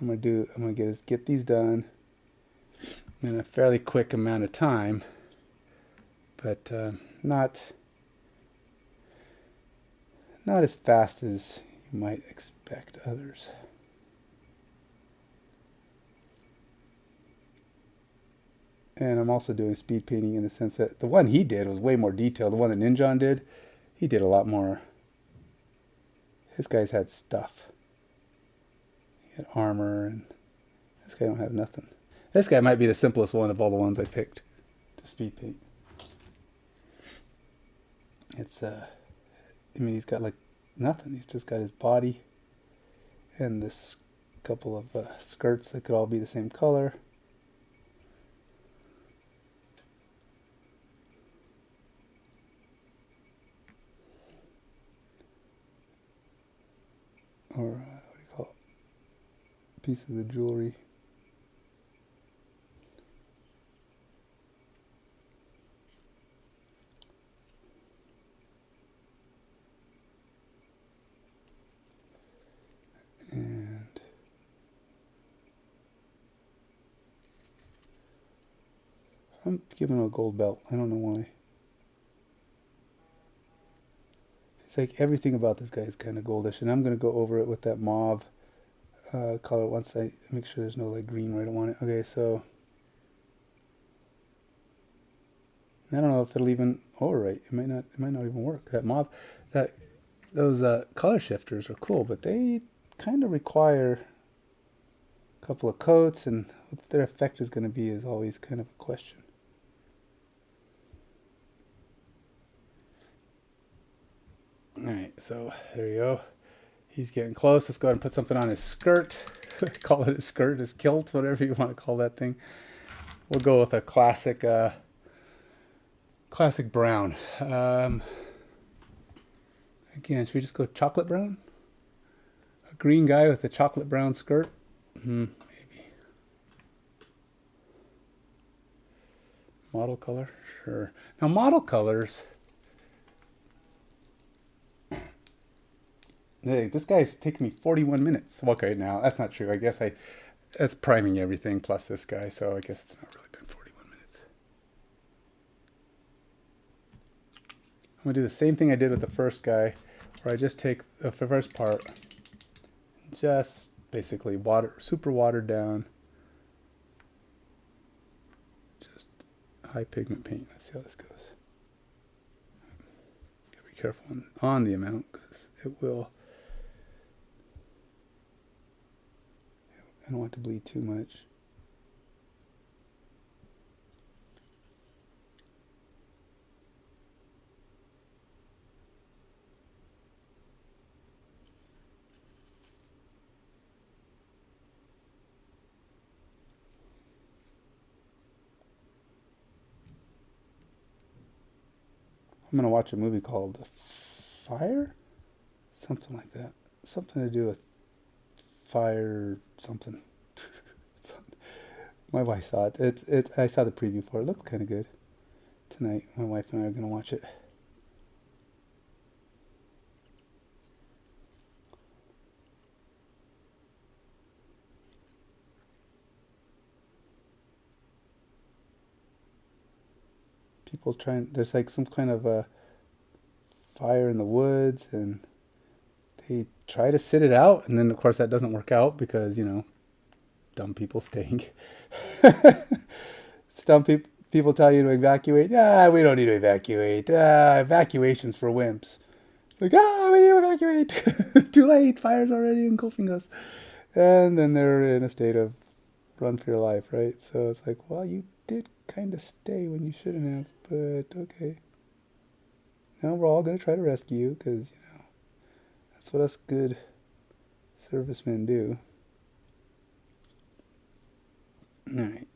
I'm gonna get these done in a fairly quick amount of time, but not as fast as you might expect others. And I'm also doing speed painting in the sense that the one he did was way more detailed. The one that Ninjon did, he did a lot more. His guys had stuff. He had armor, and this guy don't have nothing. This guy might be the simplest one of all the ones I picked to speed paint. He's got like nothing. He's just got his body and this couple of skirts that could all be the same color. Or what do you call it? Pieces of jewelry. And I'm giving him a gold belt. I don't know why. It's like everything about this guy is kind of goldish, and I'm going to go over it with that mauve color once I make sure there's no like green right on it. Okay, so I don't know if it'll even overwrite. It might not even work. That mauve, those color shifters are cool, but they kind of require a couple of coats, and what their effect is going to be is always kind of a question. Alright, so there you go. He's getting close. Let's go ahead and put something on his skirt. Call it his skirt, his kilt, whatever you want to call that thing. we'll go with a classic classic brown. Again, should we just go chocolate brown? A green guy with a chocolate brown skirt? Maybe. Model color? Sure. Now model colors. Hey, this guy's taking me 41 minutes. Okay, now that's not true. I guess that's priming everything plus this guy, so I guess it's not really been 41 minutes. I'm going to do the same thing I did with the first guy, where I just take the first part, just basically super watered down, just high pigment paint. Let's see how this goes. Gotta be careful on the amount, because it will. I don't want it to bleed too much. I'm going to watch a movie called Fire? Something like that. Something to do with fire something. My wife saw it. I saw the preview for it. It looked kind of good. Tonight, my wife and I are going to watch it. People trying, there's like some kind of a fire in the woods, and they try to sit it out, and then of course that doesn't work out because, you know, dumb people stink. Dumb people tell you to evacuate. We don't need to evacuate. Evacuation's for wimps. Like, we need to evacuate. Too late. Fire's already engulfing us. And then they're in a state of run for your life, right? So it's like, well, you did kind of stay when you shouldn't have, but okay. Now we're all going to try to rescue you because, you know, that's what us good servicemen do. All right.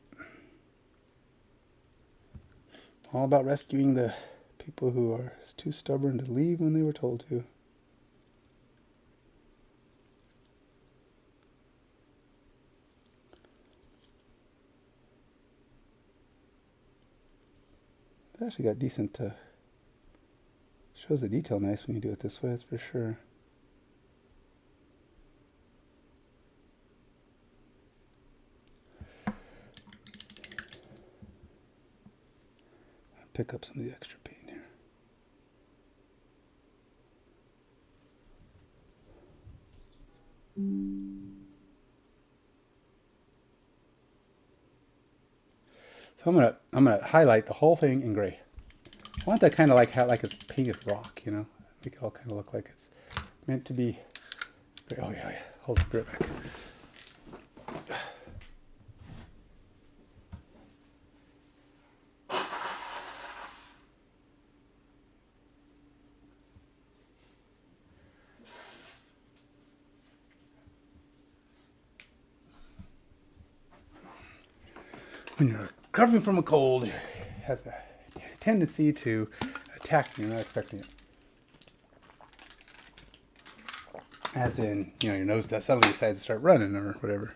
All about rescuing the people who are too stubborn to leave when they were told to. It actually got decent, shows the detail nice when you do it this way, that's for sure. Pick up some of the extra paint here. So I'm gonna highlight the whole thing in gray. I want that kind of like it's painted rock, you know, make it all kind of look like it's meant to be. Oh yeah, hold it right back. When you're recovering from a cold, it has a tendency to attack you, not expecting it. As in, you know, your nose suddenly decides to start running or whatever.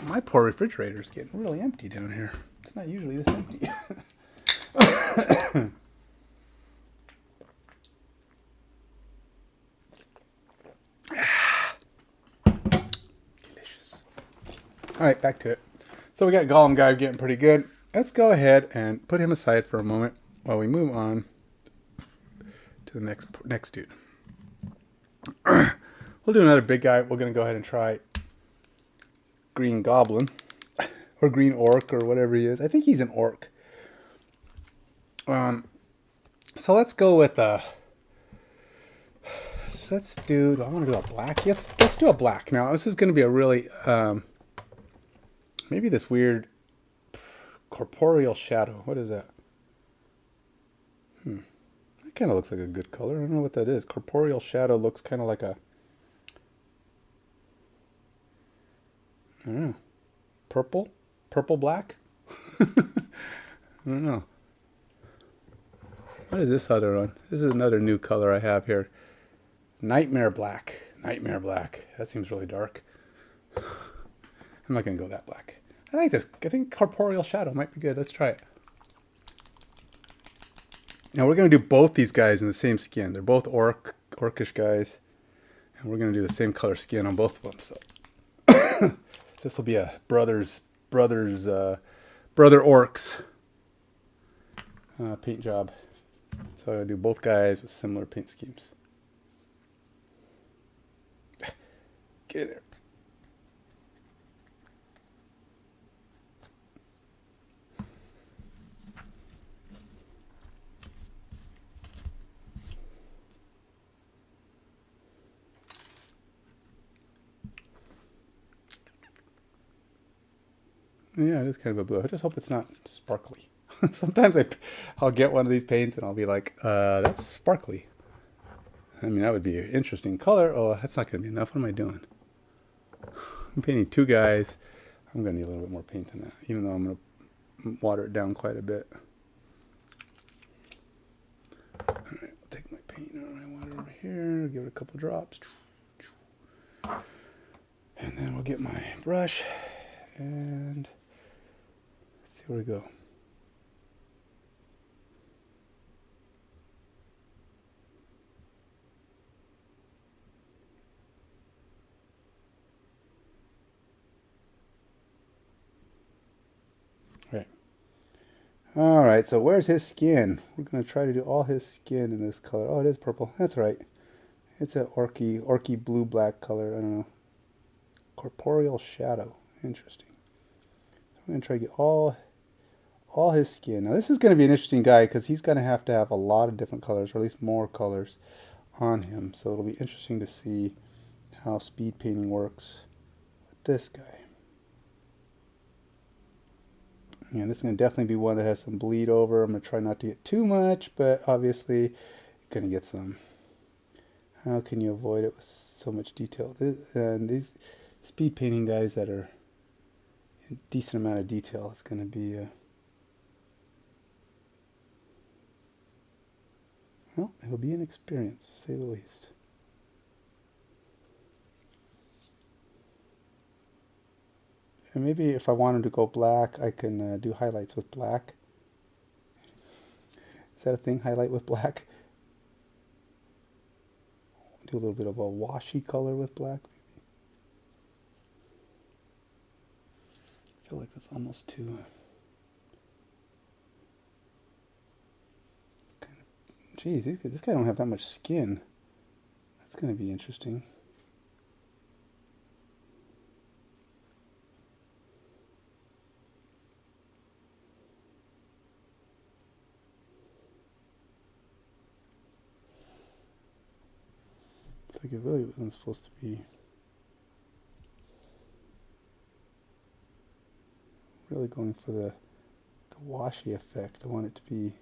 My poor refrigerator is getting really empty down here. It's not usually this empty. Delicious. All right, back to it. So we got Gollum Guy getting pretty good. Let's go ahead and put him aside for a moment while we move on to the next dude. We'll do another big guy. We're going to go ahead and try Green Goblin or Green Orc or whatever he is. I think he's an orc. So let's go with let's do. I want to do a black. Let's do a black. Now this is going to be a really maybe this weird corporeal shadow. What is that? That kind of looks like a good color. I don't know what that is. Corporeal Shadow looks kind of like a, I don't know, purple black. I don't know. What is this other one? This is another new color I have here. Nightmare black. Nightmare black. That seems really dark. I'm not gonna go that black. I like this. I think Corporeal Shadow might be good. Let's try it. Now we're gonna do both these guys in the same skin. They're both orcish guys, and we're gonna do the same color skin on both of them. So this will be a brother orcs paint job. So I gotta do both guys with similar paint schemes. Get in there. Yeah, it is kind of a blue. I just hope it's not sparkly. Sometimes I'll get one of these paints and I'll be like, that's sparkly. I mean, that would be an interesting color. Oh, that's not going to be enough. What am I doing? I'm painting two guys. I'm going to need a little bit more paint than that, even though I'm going to water it down quite a bit. All right, I'll take my paint and my water over here, give it a couple drops. And then we'll get my brush and see where we go. Right. All right, so where's his skin? We're going to try to do all his skin in this color. Oh, it is purple. That's right. It's an orky blue-black color. I don't know. Corporeal Shadow. Interesting. I'm going to try to get all his skin. Now, this is going to be an interesting guy because he's going to have a lot of different colors, or at least more colors on him. So it'll be interesting to see how speed painting works with this guy. And this is going to definitely be one that has some bleed over. I'm going to try not to get too much, but obviously you're going to get some. How can you avoid it with so much detail? And these speed painting guys that are a decent amount of detail is going to be, well, it'll be an experience, to say the least. And maybe if I wanted to go black, I can do highlights with black. Is that a thing? Highlight with black? Do a little bit of a washy color with black. I feel like that's almost too... Geez, this guy don't have that much skin. That's going to be interesting. It's like it really wasn't supposed to be really going for the washy effect. I want it to be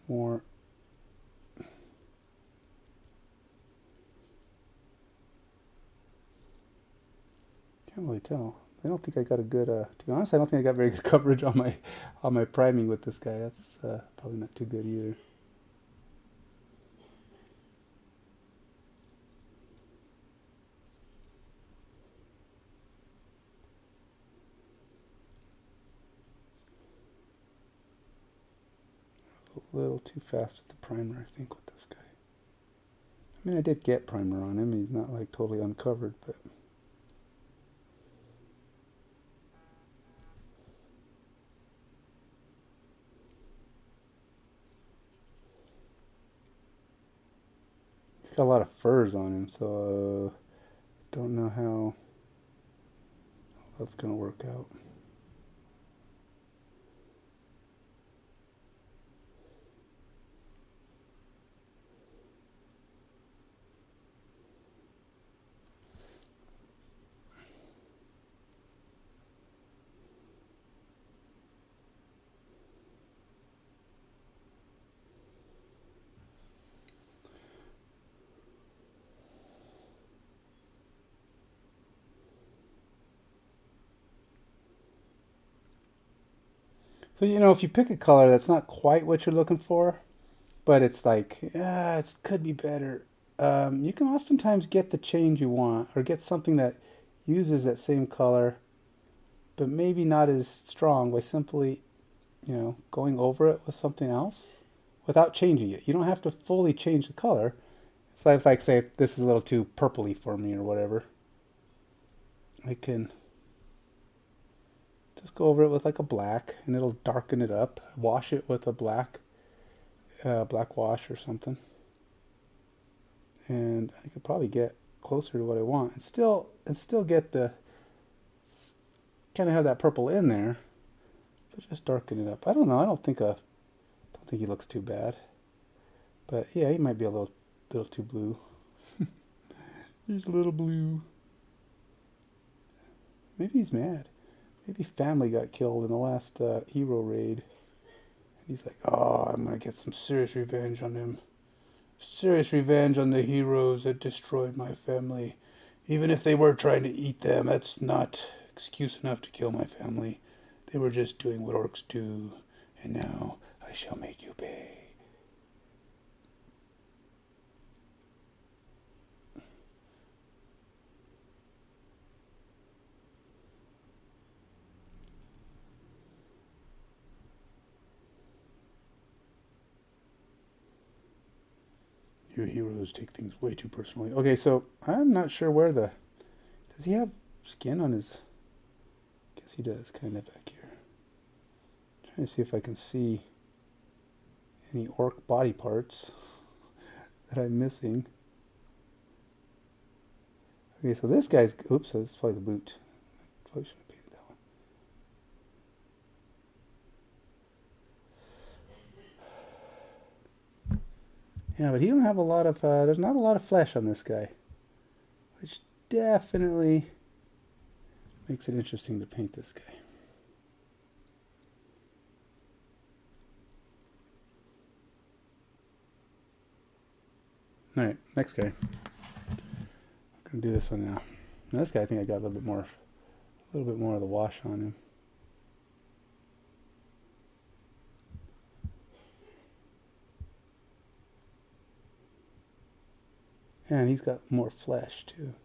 more... Can't really tell. I don't think I got a good, to be honest, I don't think I got very good coverage on my priming with this guy. That's probably not too good either. A little too fast with the primer, I think, with this guy. I mean, I did get primer on him. He's not like totally uncovered, but... He's got a lot of furs on him, so don't know how that's going to work out. So, if you pick a color that's not quite what you're looking for, but it's like, yeah, it could be better, you can oftentimes get the change you want or get something that uses that same color, but maybe not as strong by simply, going over it with something else without changing it. You don't have to fully change the color. It's like say, if this is a little too purpley for me or whatever, I can just go over it with like a black and it'll darken it up. Wash it with a black wash or something. And I could probably get closer to what I want and still get the kind of have that purple in there, but just darken it up. I don't know. I don't think he looks too bad. But yeah, he might be a little too blue. He's a little blue. Maybe he's mad. Maybe family got killed in the last hero raid. He's like, oh, I'm going to get some serious revenge on him. Serious revenge on the heroes that destroyed my family. Even if they were trying to eat them, that's not excuse enough to kill my family. They were just doing what orcs do, and now I shall make you pay. Your heroes take things way too personally. Okay, so I'm not sure where does he have skin on his? Guess he does, kind of back here. Trying to see if I can see any orc body parts that I'm missing. Okay, so this guy's, oops, that's probably the boot. Probably shouldn't have painted that one. Yeah, but he don't have a lot of, there's not a lot of flesh on this guy, which definitely makes it interesting to paint this guy. All right, next guy. I'm gonna do this one now. Now this guy, I think I got a little bit more of the wash on him. And he's got more flesh too.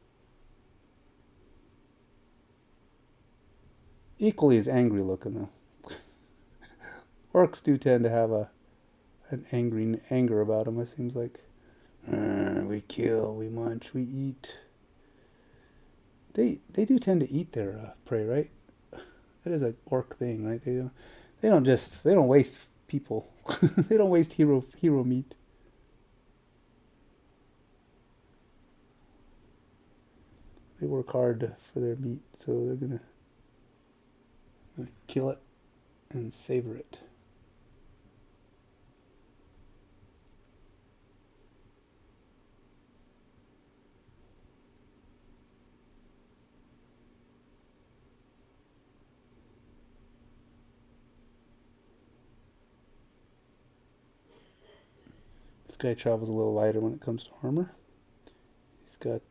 Equally as angry looking though. Orcs do tend to have an anger about them. It seems like we kill, we munch, we eat. They do tend to eat their prey, right? That is an orc thing, right? They don't waste people. They don't waste hero meat. They work hard for their meat, so they're gonna kill it and savor it. This guy travels a little lighter when it comes to armor. He's got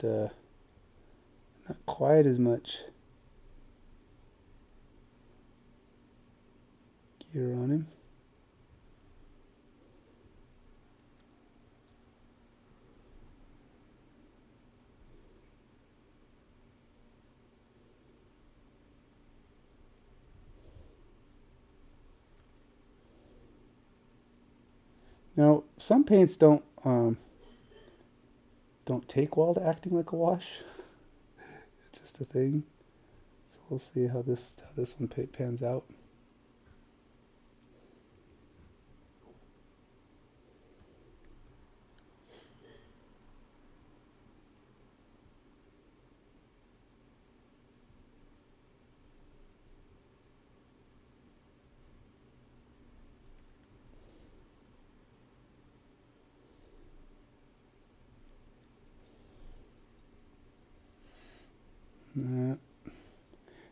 not quite as much gear on him. Now, some paints don't take well to acting like a wash. It's just a thing. So we'll see how this one pans out.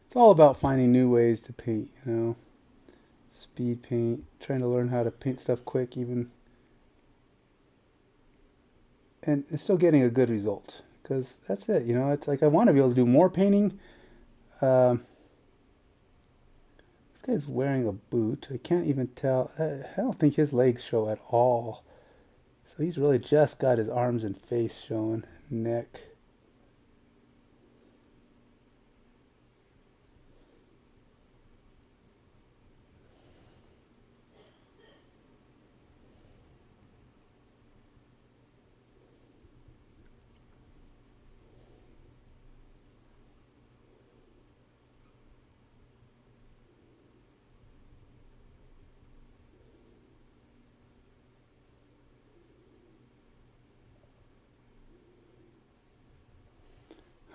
It's all about finding new ways to paint, speed paint, trying to learn how to paint stuff quick even, and still getting a good result, because that's it, it's like I want to be able to do more painting, This guy's wearing a boot. I can't even tell. I don't think his legs show at all. So he's really just got his arms and face showing, neck.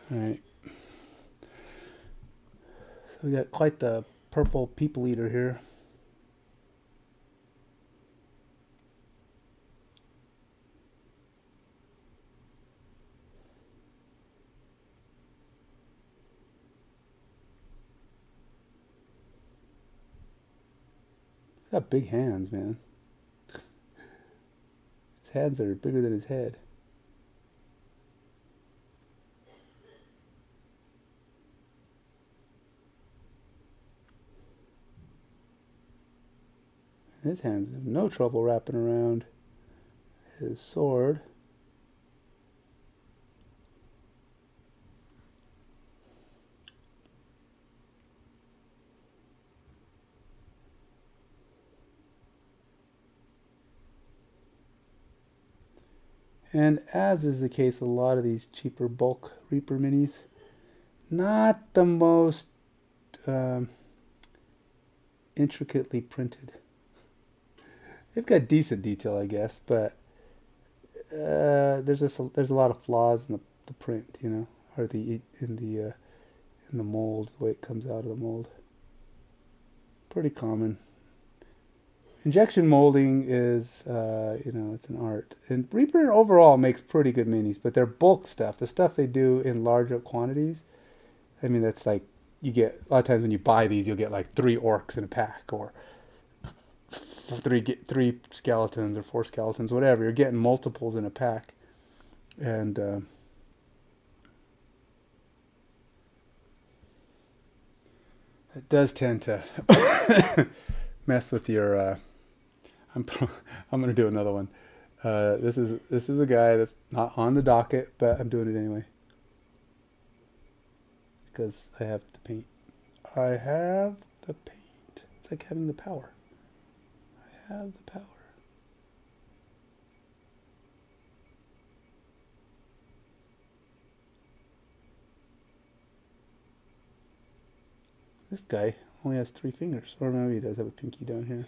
All right. So we got quite the purple people eater here. He's got big hands, man. His hands are bigger than his head. His hands have no trouble wrapping around his sword. And as is the case, a lot of these cheaper bulk Reaper minis, not the most intricately printed. They've got decent detail, I guess, but there's a lot of flaws in the print, you know, or in the mold, the way it comes out of the mold. Pretty common. Injection molding is, you know, it's an art. And Reaper overall makes pretty good minis, but their bulk stuff, the stuff they do in larger quantities, I mean, that's like, you get, a lot of times when you buy these, you'll get like 3 orcs in a pack, or three skeletons, or 4 skeletons, whatever. You're getting multiples in a pack. And it does tend to mess with your... I'm going to do another one. This is a guy that's not on the docket, but I'm doing it anyway because I have the paint. I have the paint. It's like having the power. I have the power. This guy only has 3 fingers, or maybe he does have a pinky down here.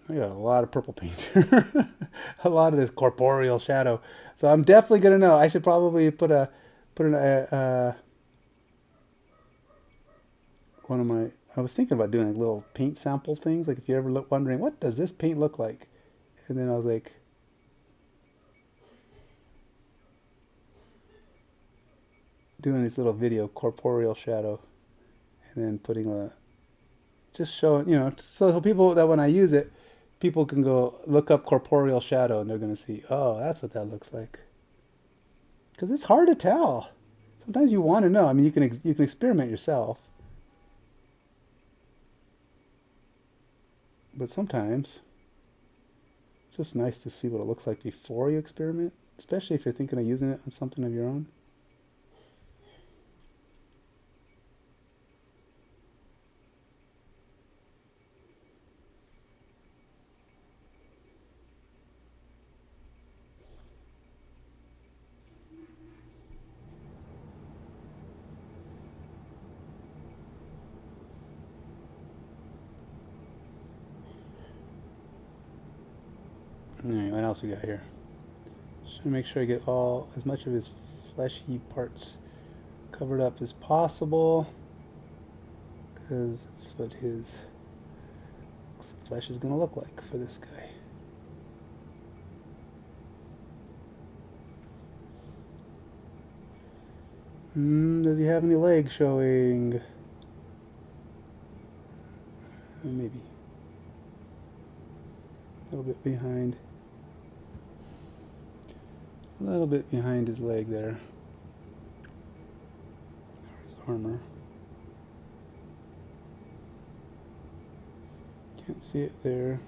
I got a lot of purple paint. A lot of this corporeal shadow. So I'm definitely gonna know. I should probably put one of my. I was thinking about doing like little paint sample things. Like if you're ever wondering what does this paint look like, and then I was like, doing this little video corporeal shadow, and then putting a just showing, you know, so people that when I use it, people can go look up corporeal shadow and they're going to see, oh, that's what that looks like. Because it's hard to tell. Sometimes you want to know. I mean, you can experiment yourself, but sometimes it's just nice to see what it looks like before you experiment, especially if you're thinking of using it on something of your own. Alright, what else we got here? Just make sure I get as much of his fleshy parts covered up as possible. because that's what his flesh is going to look like for this guy. Does he have any legs showing? Maybe. A little bit behind. A little bit behind his leg there. His armor. Can't see it there.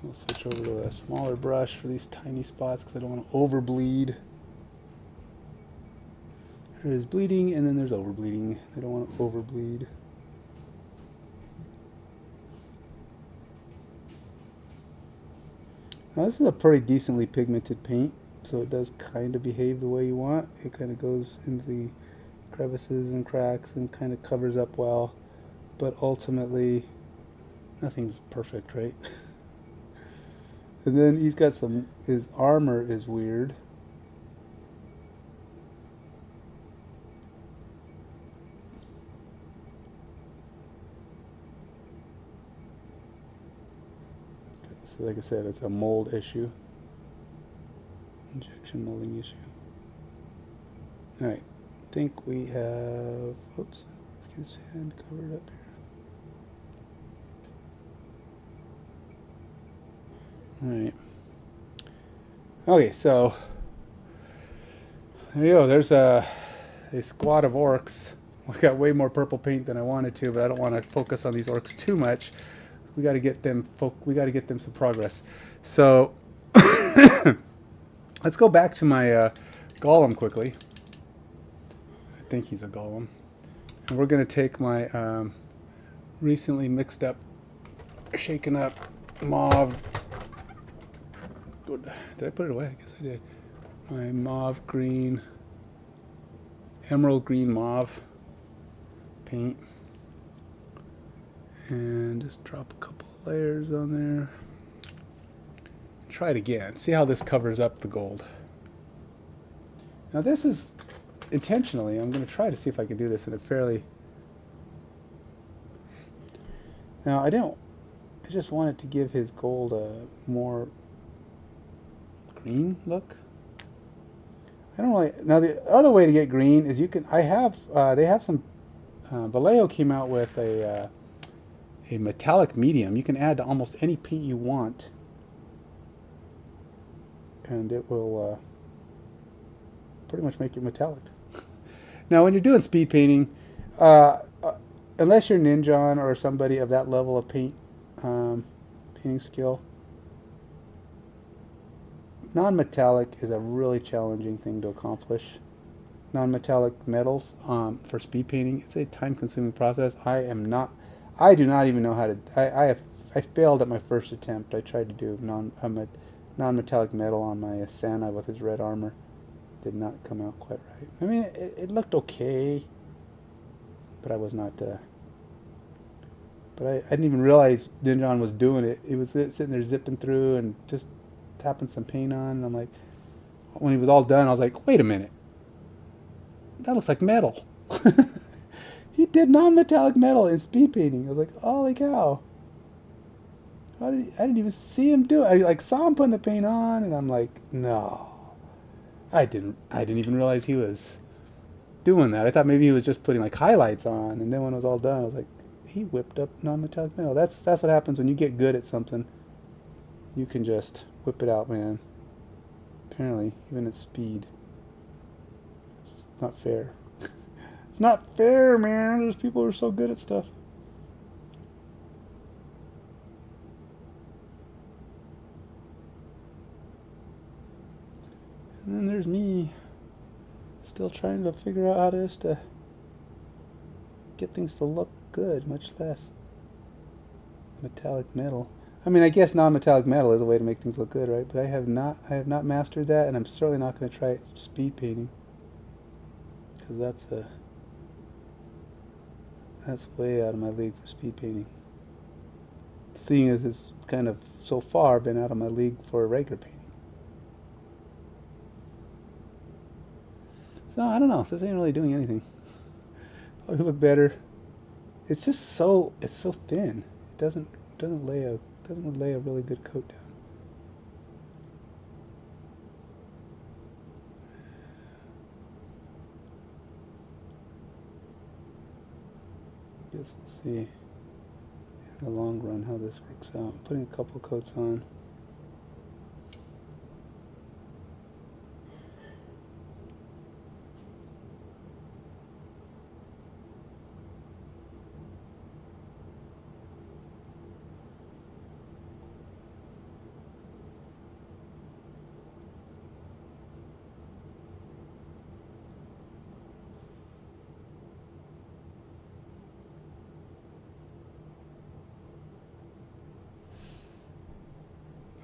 I'll switch over to a smaller brush for these tiny spots because I don't want to overbleed. There's bleeding and then there's overbleeding. I don't want to overbleed. Now this is a pretty decently pigmented paint, so it does kind of behave the way you want. It kind of goes into the crevices and cracks and kind of covers up well, but ultimately nothing's perfect, right? And then he's got his armor is weird. So like I said, it's a mold issue. Injection molding issue. Alright, I think we have, oops, let's get his hand covered up here. Alright. Okay, so there you go. There's a squad of orcs. I got way more purple paint than I wanted to, but I don't want to focus on these orcs too much. We got to get them. We got to get them some progress. So let's go back to my golem quickly. I think he's a golem, and we're gonna take my recently mixed up, shaken up mauve. Did I put it away? I guess I did. My mauve green, emerald green mauve paint. And just drop a couple of layers on there. Try it again. See how this covers up the gold. Now this is intentionally, I'm going to try to see if I can do this in a fairly... Now I just wanted to give his gold a more green look. I don't really... Now the other way to get green is you can... they have some... Vallejo came out with a metallic medium. You can add to almost any paint you want, and it will pretty much make it metallic. Now when you're doing speed painting, unless you're Ninjon or somebody of that level of painting skill, non-metallic is a really challenging thing to accomplish. Non-metallic metals for speed painting, it's a time-consuming process. I do not even know how to... I failed at my first attempt. I tried to do non-metallic metal on my Asana with his red armor. Did not come out quite right. I mean, it looked okay, but I was not... but I didn't even realize Ninjon was doing it. He was sitting there zipping through and just tapping some paint on, and I'm like... When he was all done, I was like, wait a minute. That looks like metal. He did non-metallic metal in speed painting. I was like, holy cow. I didn't even see him do it. I saw him putting the paint on, and I'm like, no. I didn't even realize he was doing that. I thought maybe he was just putting highlights on, and then when it was all done, I was like, he whipped up non-metallic metal. That's what happens when you get good at something. You can just whip it out, man. Apparently, even at speed. It's not fair. It's not fair, man. There's people who are so good at stuff. And then there's me, still trying to figure out how to get things to look good, much less metallic metal. I mean, I guess non-metallic metal is a way to make things look good, right? But I have not mastered that, and I'm certainly not going to try speed painting, because that's That's way out of my league for speed painting. Seeing as it's kind of so far been out of my league for regular painting. So I don't know. This ain't really doing anything. Probably look better. It's just it's so thin. It doesn't lay a really good coat down. Guess we'll see in the long run how this works out. I'm putting a couple coats on.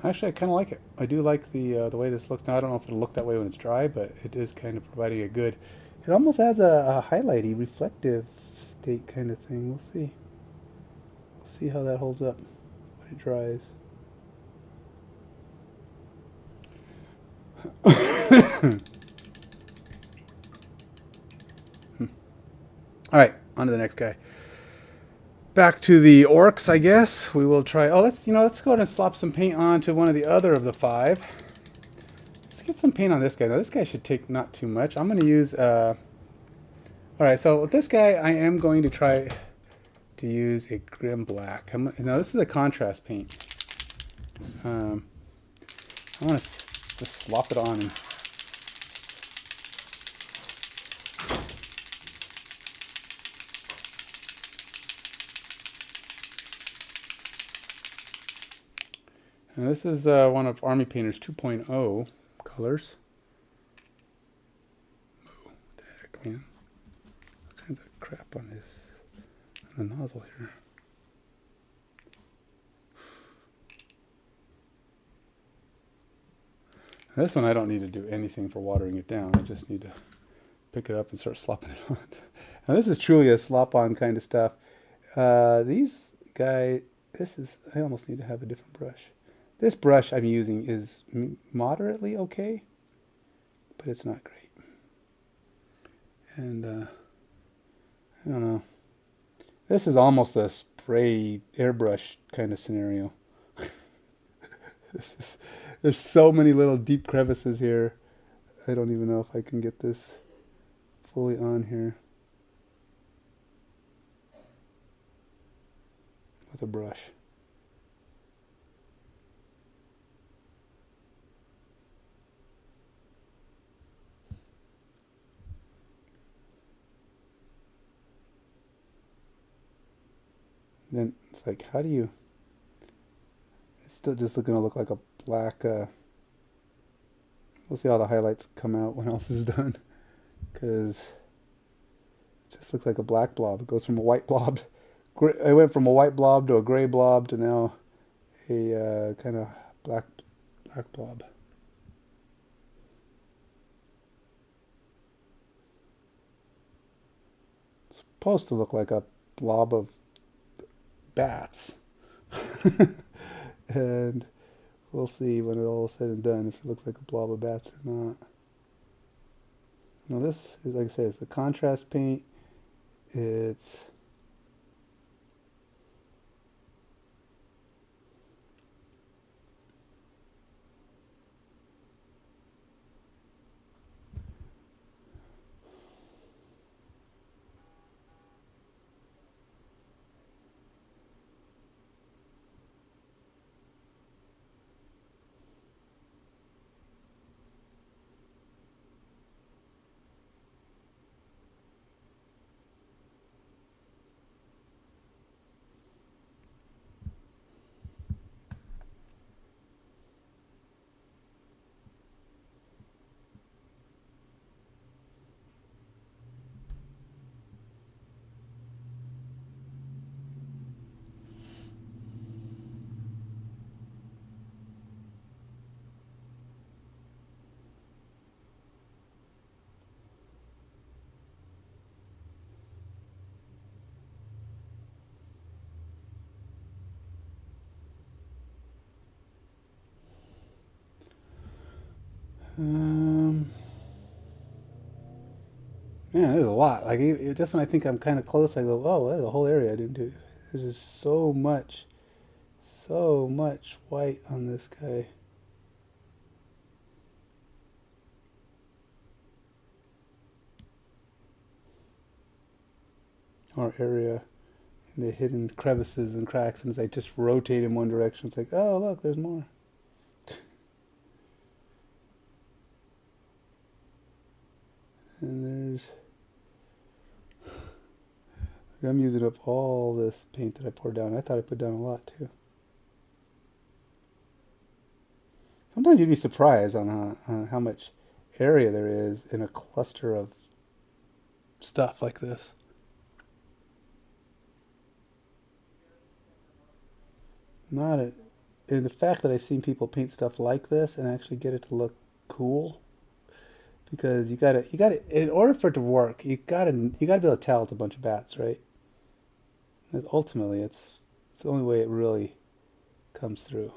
Actually, I kind of like it. I do like the way this looks now. I don't know if it'll look that way when it's dry, but it is kind of providing a good. It almost has a highlighty, reflective state kind of thing. We'll see. We'll see how that holds up when it dries. All right, on to the next guy. Back to the orcs, I guess. We will try. Oh, let's go ahead and slop some paint on to one of the other of the 5. Let's get some paint on this guy. Now, this guy should take not too much. I'm going to use. All right, so with this guy, I am going to try to use a Grim Black. Now, this is a contrast paint. I want to just slop it on. And this is one of Army Painter's 2.0 colors. Oh, what the heck, man. All kinds of crap on the nozzle here. This one I don't need to do anything for watering it down. I just need to pick it up and start slopping it on. Now this is truly a slop-on kind of stuff. These guys, I almost need to have a different brush. This brush I'm using is moderately okay, but it's not great. And I don't know. This is almost a spray airbrush kind of scenario. There's so many little deep crevices here. I don't even know if I can get this fully on here with a brush. Then it's like, how do you... It's still just going to look like a black... We'll see how the highlights come out when else is done. Because it just looks like a black blob. It goes from a white blob... I went from a white blob to a gray blob to now a kind of black blob. It's supposed to look like a blob of bats. And we'll see when it's all said and done if it looks like a blob of bats or not. Now this is, like I said, it's the contrast paint. It's Um, Man, there's a lot. Like just when I think I'm kind of close, I go, "Oh, there's a whole area I didn't do." There's just so much white on this guy. Or area, and the hidden crevices and cracks, and as I just rotate in one direction, it's like, "Oh, look, there's more." And I'm using up all this paint that I poured down. I thought I put down a lot too. Sometimes you'd be surprised on how much area there is in a cluster of stuff like this. Not a, and the fact that I've seen people paint stuff like this and actually get it to look cool, because you gotta in order for it to work, you gotta be able to tell it's a bunch of bats, right? And ultimately, it's the only way it really comes through.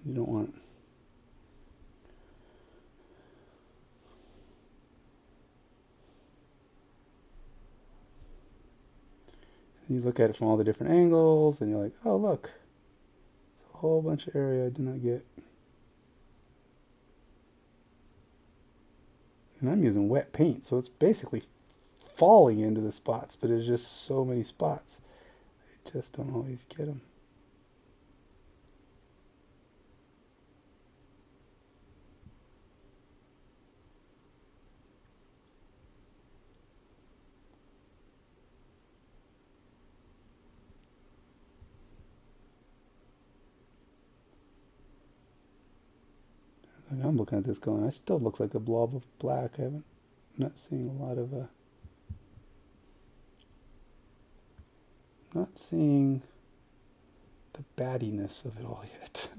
You don't want. You look at it from all the different angles, and you're like, oh look, it's a whole bunch of area I did not get. And I'm using wet paint, so it's basically falling into the spots, but there's just so many spots. I just don't always get them. Like I'm looking at this going, it still looks like a blob of black. I'm not seeing a lot of, not seeing the battiness of it all yet.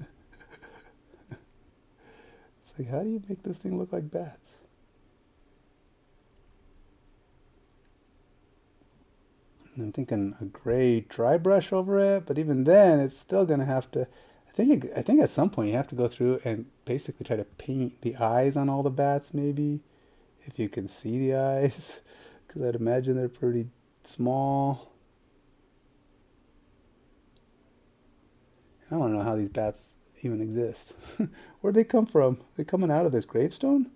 It's like, how do you make this thing look like bats? And I'm thinking a gray dry brush over it, but even then, it's still gonna have to. I think at some point you have to go through and basically try to paint the eyes on all the bats, maybe, if you can see the eyes, because I'd imagine they're pretty small. I don't know how these bats even exist. Where'd they come from? They coming out of this gravestone?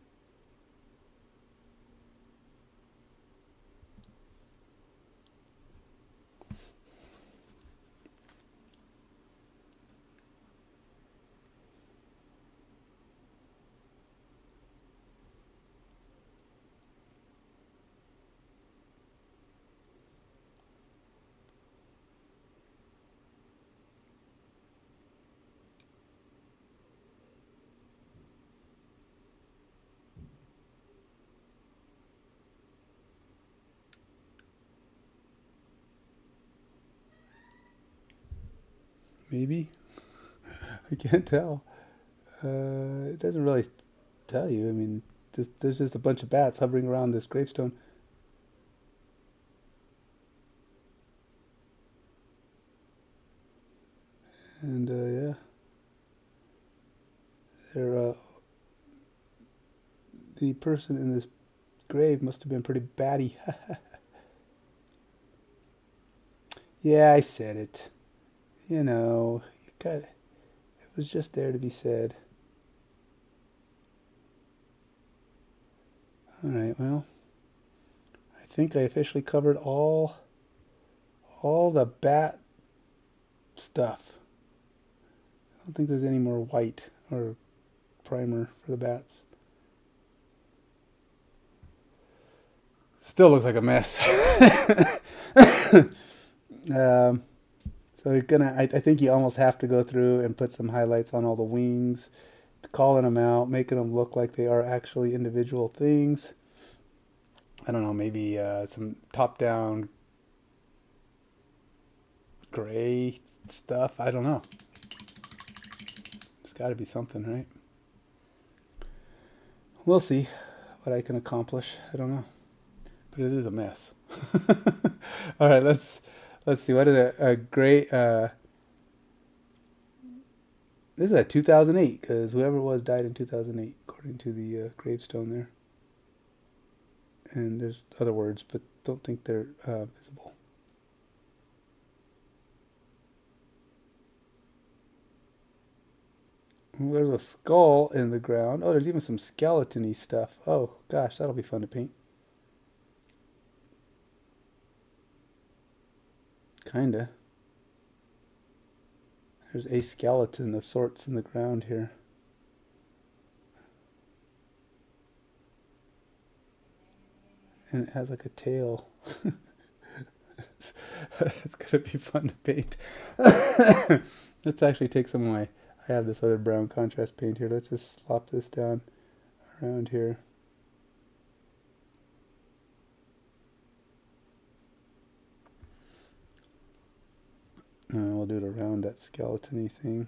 Maybe. I can't tell. It doesn't really tell you. I mean, there's just a bunch of bats hovering around this gravestone. And yeah, they're the person in this grave must have been pretty batty. Yeah, I said it. You know, you got it was just there to be said. All right, well, I think I officially covered all the bat stuff. I don't think there's any more white or primer for the bats. Still looks like a mess. um, so you're gonna, I think you almost have to go through and put some highlights on all the wings, calling them out, making them look like they are actually individual things. I don't know, maybe some top-down gray stuff. I don't know. There's got to be something, right? We'll see what I can accomplish. I don't know. but it is a mess. All right, let's see. What is it? A gray. This is a 2008 because whoever it was died in 2008, according to the gravestone there. And there's other words, but don't think they're visible. There's a skull in the ground. Oh, there's even some skeleton-y stuff. Oh, gosh, that'll be fun to paint. Kinda. There's a skeleton of sorts in the ground here. And it has like a tail. It's gonna be fun to paint. Let's actually take some of my... I have this other brown contrast paint here. Let's just slop this down around here. And we'll do it around that skeleton-y thing.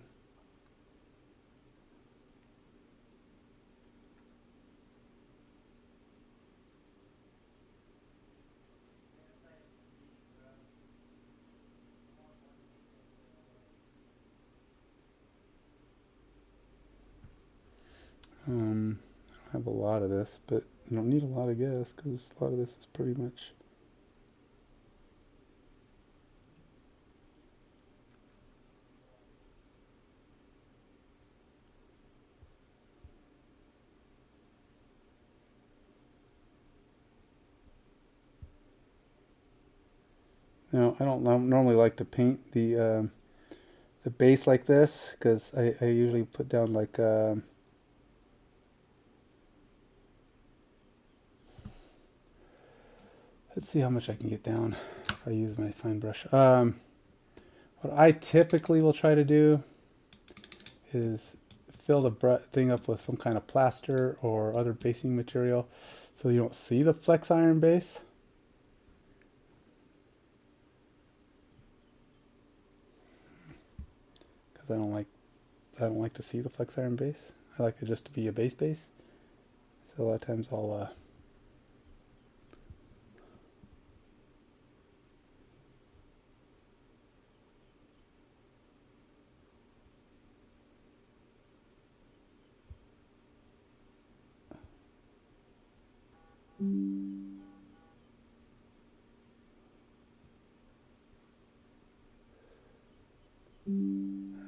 I don't have a lot of this, but you don't need a lot of gas because a lot of this is pretty much... Now, I don't normally like to paint the base like this because I usually put down like... let's see how much I can get down if I use my fine brush. What I typically will try to do is fill the thing up with some kind of plaster or other basing material so you don't see the flex iron base. Because I don't like to see the flex iron base. I like it just to be a base. So a lot of times I'll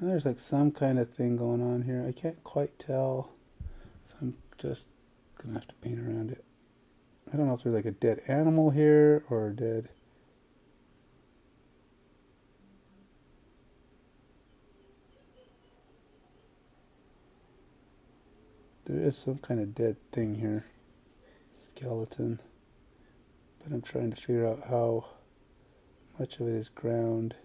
there's like some kind of thing going on here. I can't quite tell. So I'm just gonna have to paint around it. I don't know if there's like a dead animal here or a dead... There is some kind of dead thing here. Skeleton. But I'm trying to figure out how much of it is ground.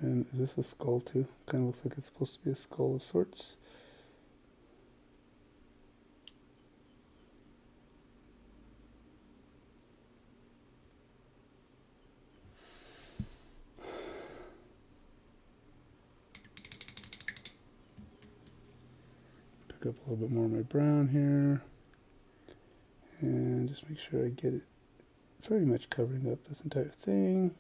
And is this a skull too? Kind of looks like it's supposed to be a skull of sorts. Pick up a little bit more of my brown here. And just make sure I get it pretty much covering up this entire thing.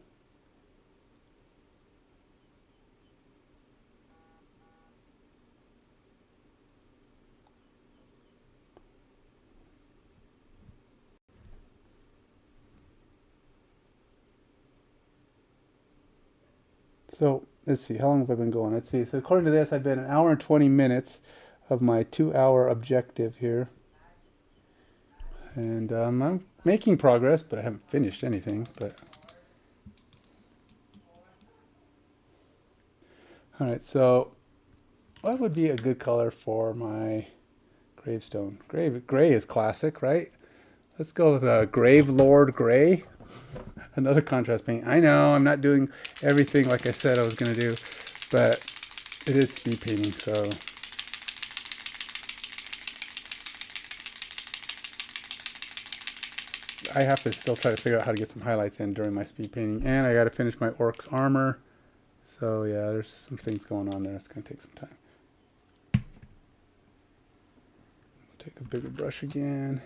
So let's see, how long have I been going? Let's see. So according to this, I've been 1 hour and 20 minutes of my 2-hour objective here. And I'm making progress, but I haven't finished anything. But all right, so what would be a good color for my gravestone? Gray is classic, right? Let's go with a Grave Lord Gray. Another contrast paint. I know I'm not doing everything like I said I was going to do, but it is speed painting, so... I have to still try to figure out how to get some highlights in during my speed painting. And I got to finish my orc's armor. So yeah, there's some things going on there. It's going to take some time. Take a bigger brush again.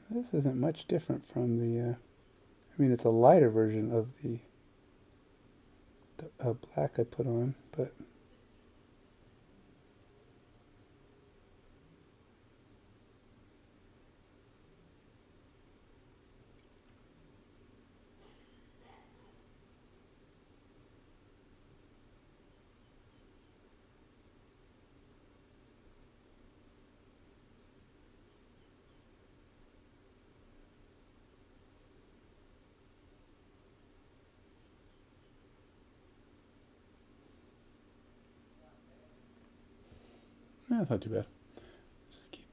This isn't much different from the, I mean, it's a lighter version of the black I put on, but that's not too bad. Just keep.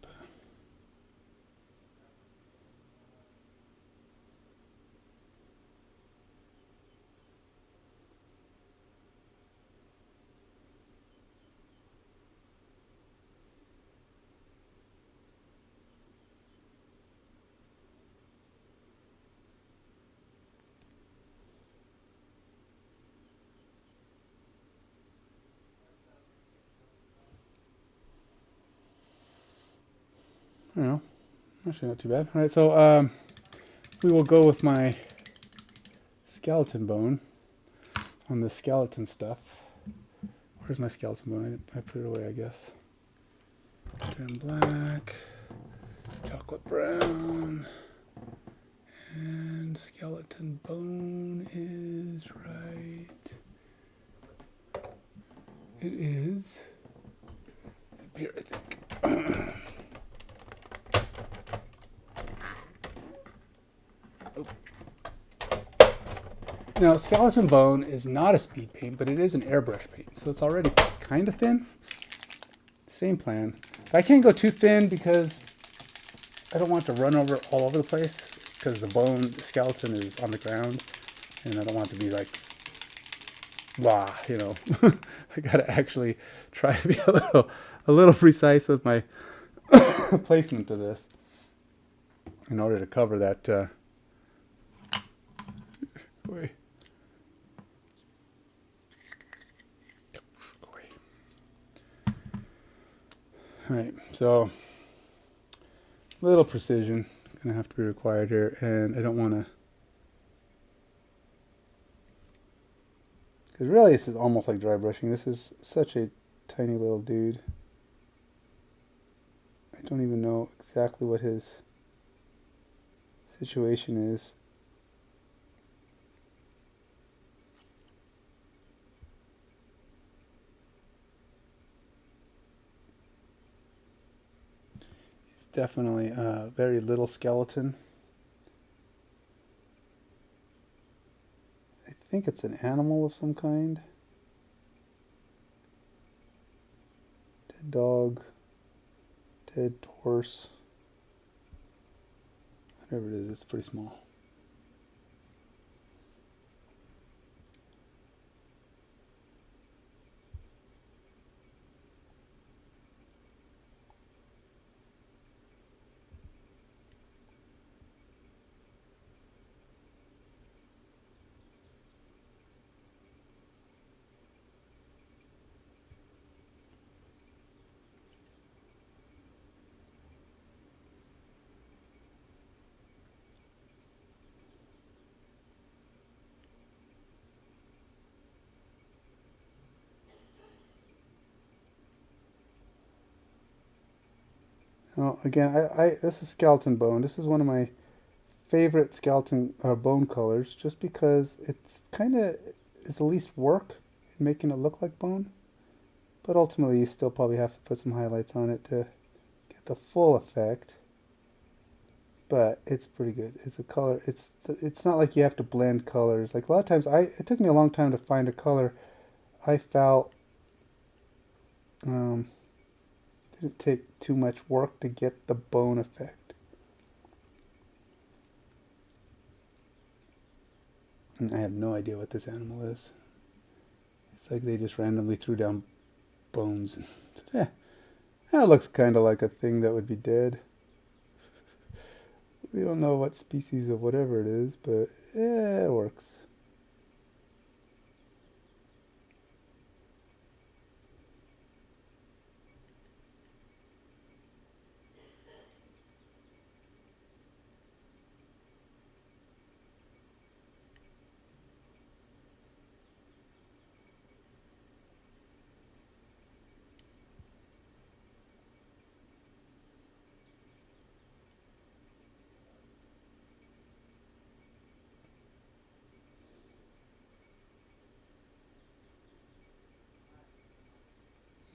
I don't know. Actually, not too bad. All right, so we will go with my skeleton bone on the skeleton stuff. Where's my skeleton bone? I put it away, I guess. Trim black, chocolate brown, and skeleton bone is right. It is here, I think. Now, skeleton bone is not a speed paint, but it is an airbrush paint, so it's already kind of thin. Same plan. I can't go too thin because I don't want to run over all over the place, because the skeleton is on the ground, and I don't want it to be like, blah, you know. I gotta actually try to be a little precise with my placement of this in order to cover that. Way. All right, so a little precision gonna have to be required here, and I don't want to, because really this is almost like dry brushing. This is such a tiny little dude. I don't even know exactly what his situation is. Definitely a very little skeleton. I think it's an animal of some kind. Dead dog, dead horse. Whatever it is, it's pretty small. Well, again, this is skeleton bone. This is one of my favorite skeleton or bone colors, just because it's kind of is the least work in making it look like bone. But ultimately, you still probably have to put some highlights on it to get the full effect. But it's pretty good. It's a color. It's not like you have to blend colors. Like a lot of times, it took me a long time to find a color I felt didn't take too much work to get the bone effect. And I have no idea what this animal is. It's like they just randomly threw down bones. And said, that looks kind of like a thing that would be dead. We don't know what species of whatever it is, but yeah, it works.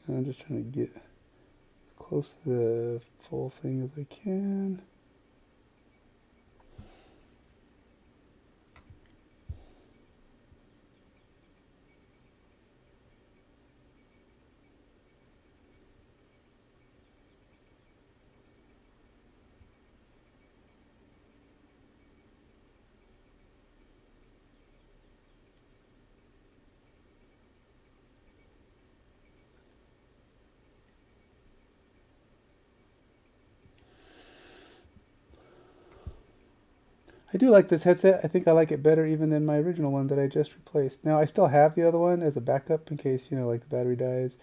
I'm just trying to get as close to the full thing as I can. I do like this headset. I think I like it better even than my original one that I just replaced. Now, I still have the other one as a backup in case, like the battery dies.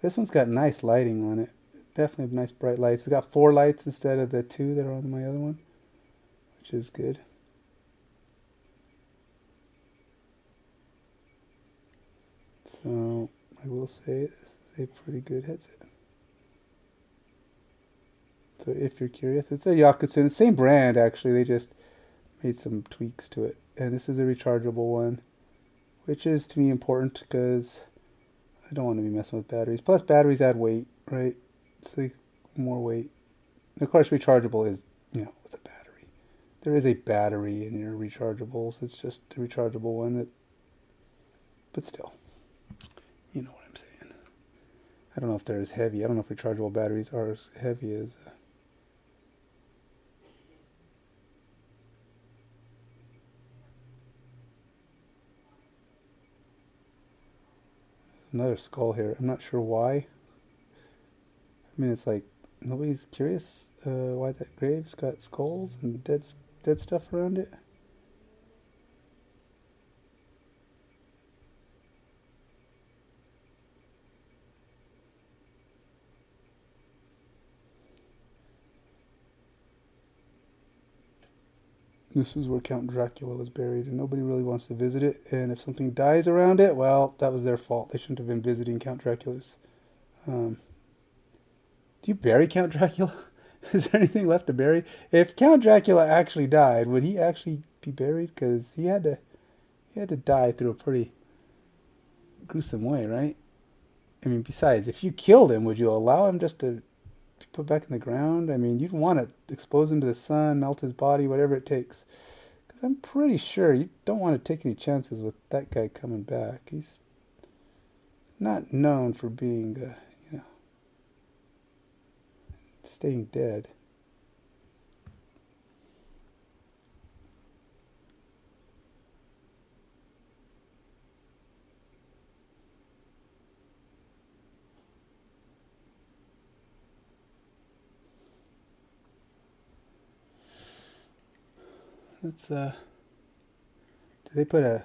This one's got nice lighting on it. Definitely have nice bright lights. It's got 4 lights instead of the 2 that are on my other one, which is good. So, I will say this is a pretty good headset. So if you're curious, it's a Yakutsun. Same brand, actually. They just made some tweaks to it. And this is a rechargeable one, which is to me important because I don't want to be messing with batteries. Plus, batteries add weight, right? It's like more weight. And of course, rechargeable is, with a battery. There is a battery in your rechargeables. It's just a rechargeable one. But still, you know what I'm saying. I don't know if they're as heavy. I don't know if rechargeable batteries are as heavy as... Another skull here. I'm not sure why. I mean, it's like nobody's curious why that grave's got skulls and dead stuff around it. This is where Count Dracula was buried, and nobody really wants to visit it. And if something dies around it, well, that was their fault. They shouldn't have been visiting Count Dracula's. Do you bury Count Dracula? Is there anything left to bury? If Count Dracula actually died, would he actually be buried? Because he had to die through a pretty gruesome way, right? I mean, besides, if you killed him, would you allow him just to be put back in the ground? I mean, you'd want to expose him to the sun, melt his body, whatever it takes. Because I'm pretty sure you don't want to take any chances with that guy coming back. He's not known for being, staying dead. Let's, do they put a...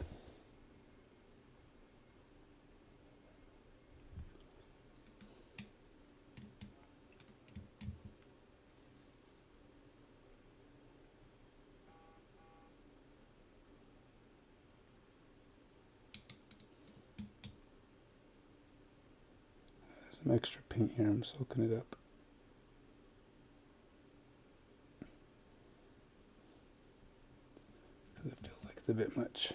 some extra paint here. I'm soaking it up. Because it feels like it's a bit much.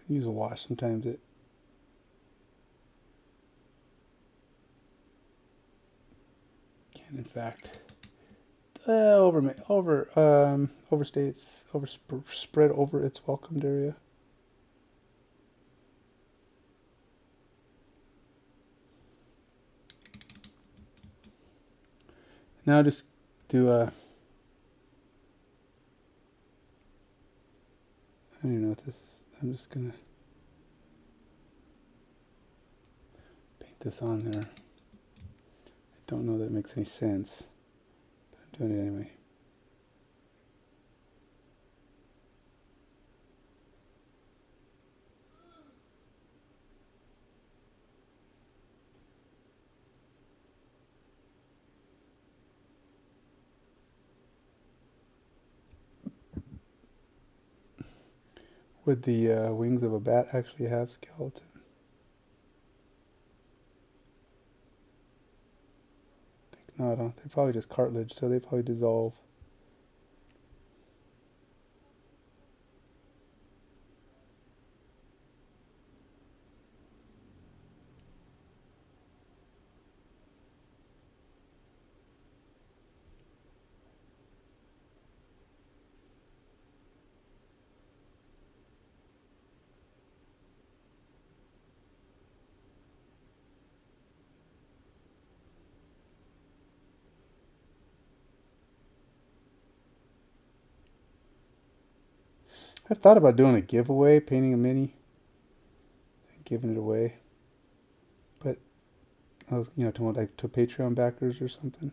Use a wash. Sometimes it can, in fact, spread over its welcomed area. Now just do a... I don't even know what this is. I'm just gonna... this on there. I don't know that it makes any sense, but I'm doing it anyway. Would the wings of a bat actually have skeleton? I think not. They're probably just cartilage, so they probably dissolve. I've thought about doing a giveaway, painting a mini, and giving it away. But I was, to Patreon backers or something.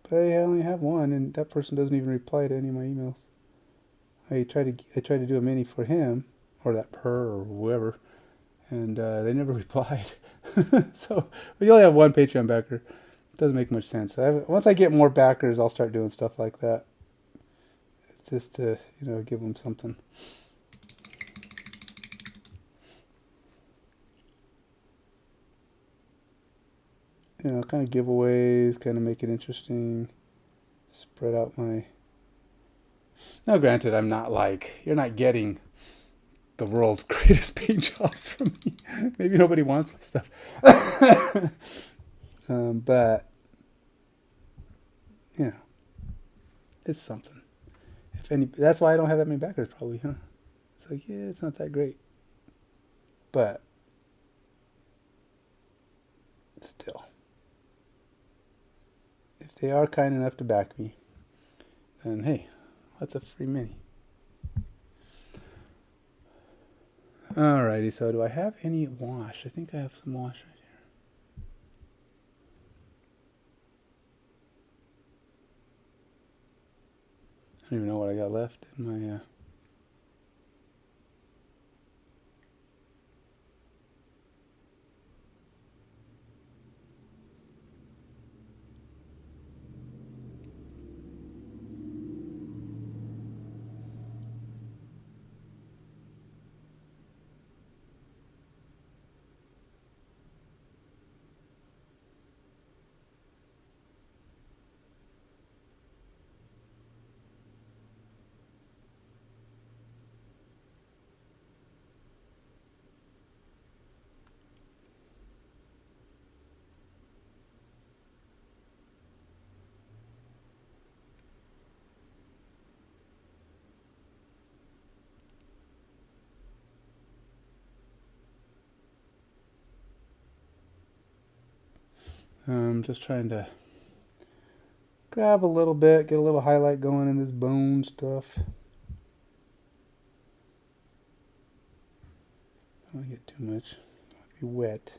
But I only have one, and that person doesn't even reply to any of my emails. I tried to do a mini for him, or that her, or whoever, and they never replied. So we only have one Patreon backer. It doesn't make much sense. Once I get more backers, I'll start doing stuff like that. It's just to give them something. Kind of giveaways, kind of make it interesting. Spread out my... Now, granted, I'm not you're not getting the world's greatest paint jobs from me. Maybe nobody wants my stuff. But, it's something. That's why I don't have that many backers, probably, huh? It's it's not that great. But, still. If they are kind enough to back me, then hey, that's a free mini. Alrighty, so do I have any wash? I think I have some wash right here. I don't even know what I got left in my... I'm just trying to grab a little bit, get a little highlight going in this bone stuff. Don't want to get too much. It'll be wet.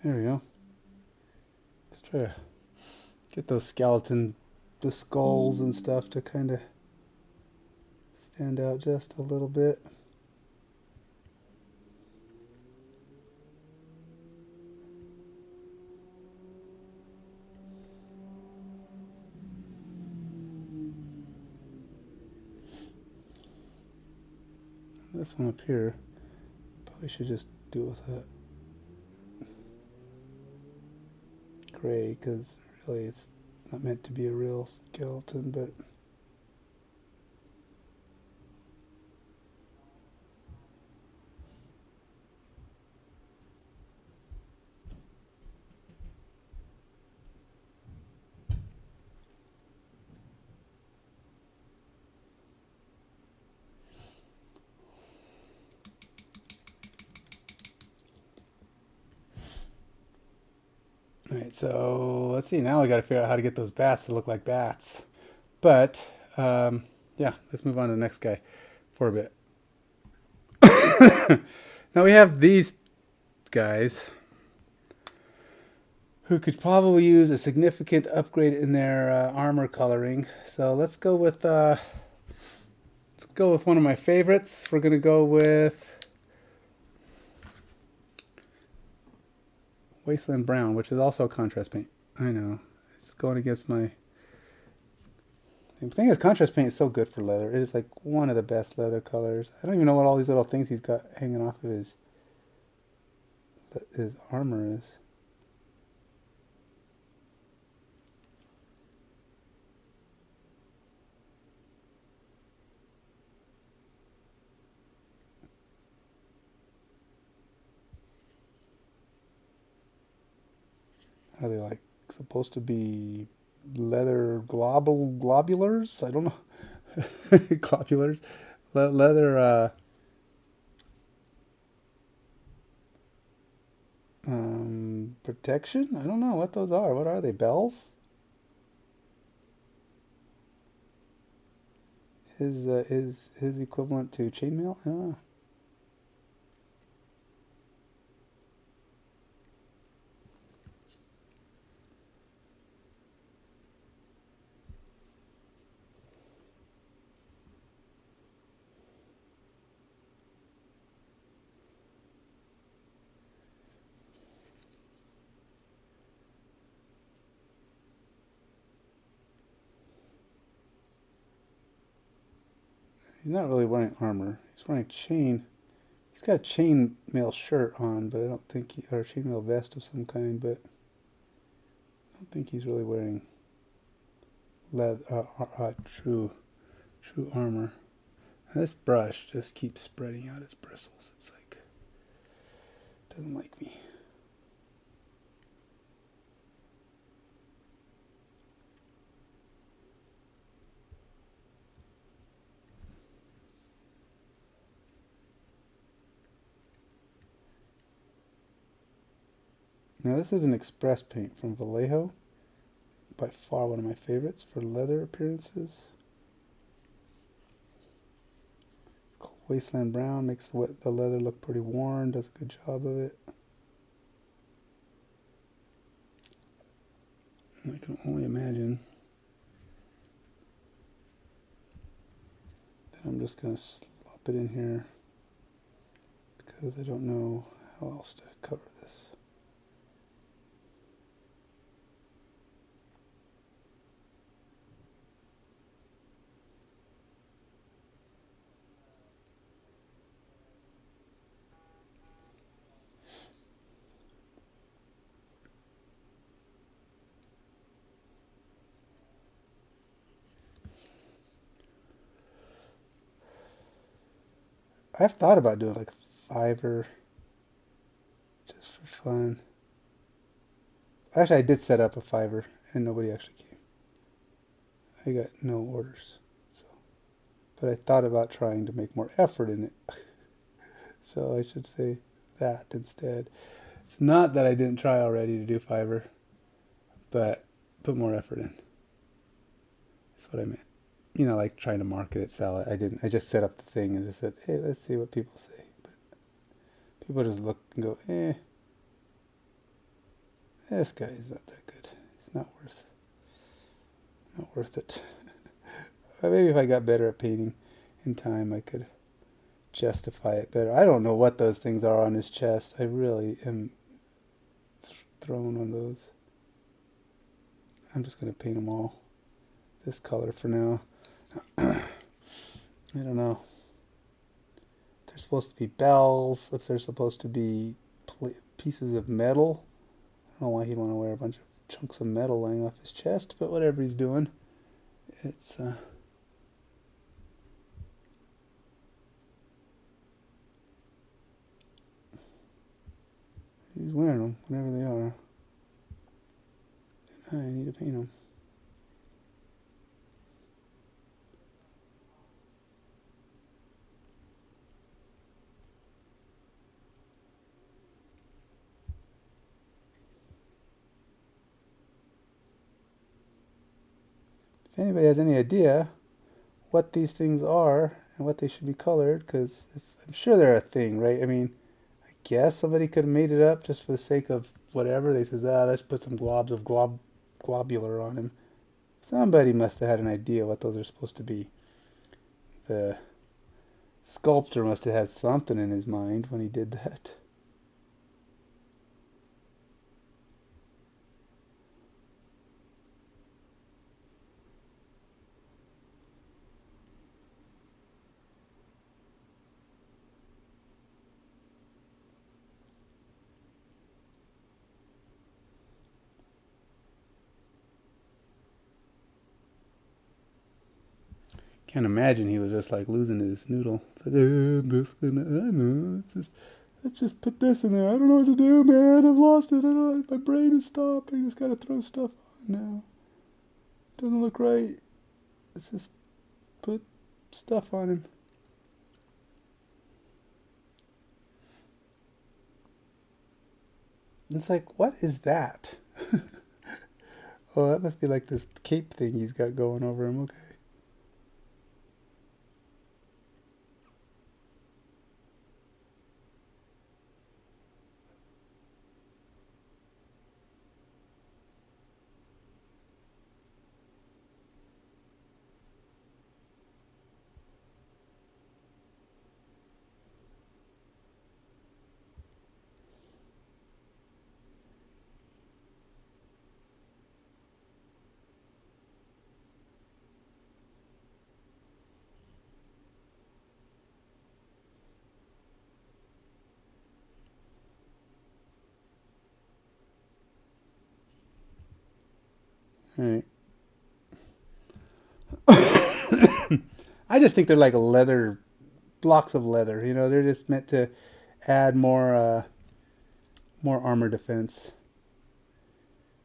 There we go. Let's try to Get those skeleton, the skulls and stuff to kind of stand out just a little bit. This one up here, probably should just do it with a gray, because really it's not meant to be a real skeleton, but Alright, so let's see. Now we got to figure out how to get those bats to look like bats. But, yeah, let's move on to the next guy for a bit. Now we have these guys who could probably use a significant upgrade in their armor coloring. So let's go with one of my favorites. We're gonna go with Wasteland Brown, which is also a contrast paint. I know. It's going against my... The thing is, contrast paint is so good for leather. It is like one of the best leather colors. I don't even know what all these little things he's got hanging off of his armor is. Are they like supposed to be leather globulars? I don't know. Globulars? Leather protection? I don't know what those are. What are they? Bells? His equivalent to chainmail? I don't know. He's not really wearing armor. He's wearing chain. He's got a chainmail shirt on, but I don't think or a chainmail vest of some kind, but I don't think he's really wearing true armor. And this brush just keeps spreading out its bristles. It's like, doesn't like me. Now this is an express paint from Vallejo. By far one of my favorites for leather appearances. It's called Wasteland Brown. Makes the leather look pretty worn. Does a good job of it. And I can only imagine that I'm just going to slop it in here because I don't know how else to cover this. I've thought about doing like a Fiverr just for fun. Actually, I did set up a Fiverr and nobody actually came. I got no orders. So, but I thought about trying to make more effort in it. So I should say that instead. It's not that I didn't try already to do Fiverr, but put more effort in. That's what I meant. You know, like trying to market it, sell it. I didn't. I just set up the thing and just said, hey, let's see what people say. But people just look and go, this guy is not that good. It's not worth Not worth it. Maybe if I got better at painting in time, I could justify it better. I don't know what those things are on his chest. I really am thrown on those. I'm just going to paint them all this color for now. I don't know. They're supposed to be bells, if they're supposed to be pieces of metal. I don't know why he'd want to wear a bunch of chunks of metal laying off his chest, but whatever he's doing, it's he's wearing them, whatever they are. I need to paint them. If anybody has any idea what these things are and what they should be colored, because I'm sure they're a thing, right? I mean, I guess somebody could have made it up just for the sake of whatever. They says, let's put some globs of globular on him. Somebody must have had an idea what those are supposed to be. The sculptor must have had something in his mind when he did that. Can't imagine he was just like losing his noodle. It's like, this and that. I know. Let's just put this in there. I don't know what to do, man. I've lost it. I don't know. My brain is stopped. I just gotta throw stuff on now. Doesn't look right. Let's just put stuff on him. It's like, what is that? Oh, that must be like this cape thing he's got going over him. Okay. All right. I just think they're like leather blocks of leather. You know, they're just meant to add more armor defense.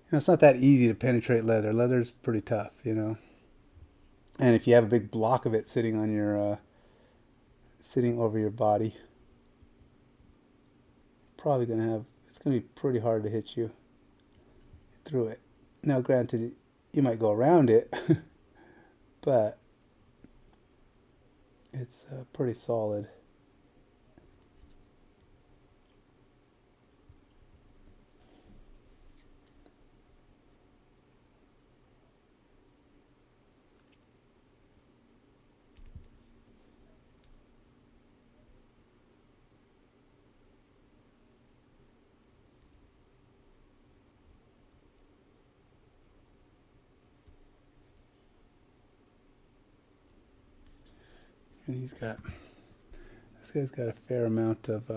You know, it's not that easy to penetrate leather. Leather's pretty tough, you know. And if you have a big block of it sitting on your sitting over your body, probably gonna have it's gonna be pretty hard to hit you through it. Now, granted, you might go around it, but it's pretty solid. And this guy's got a fair amount of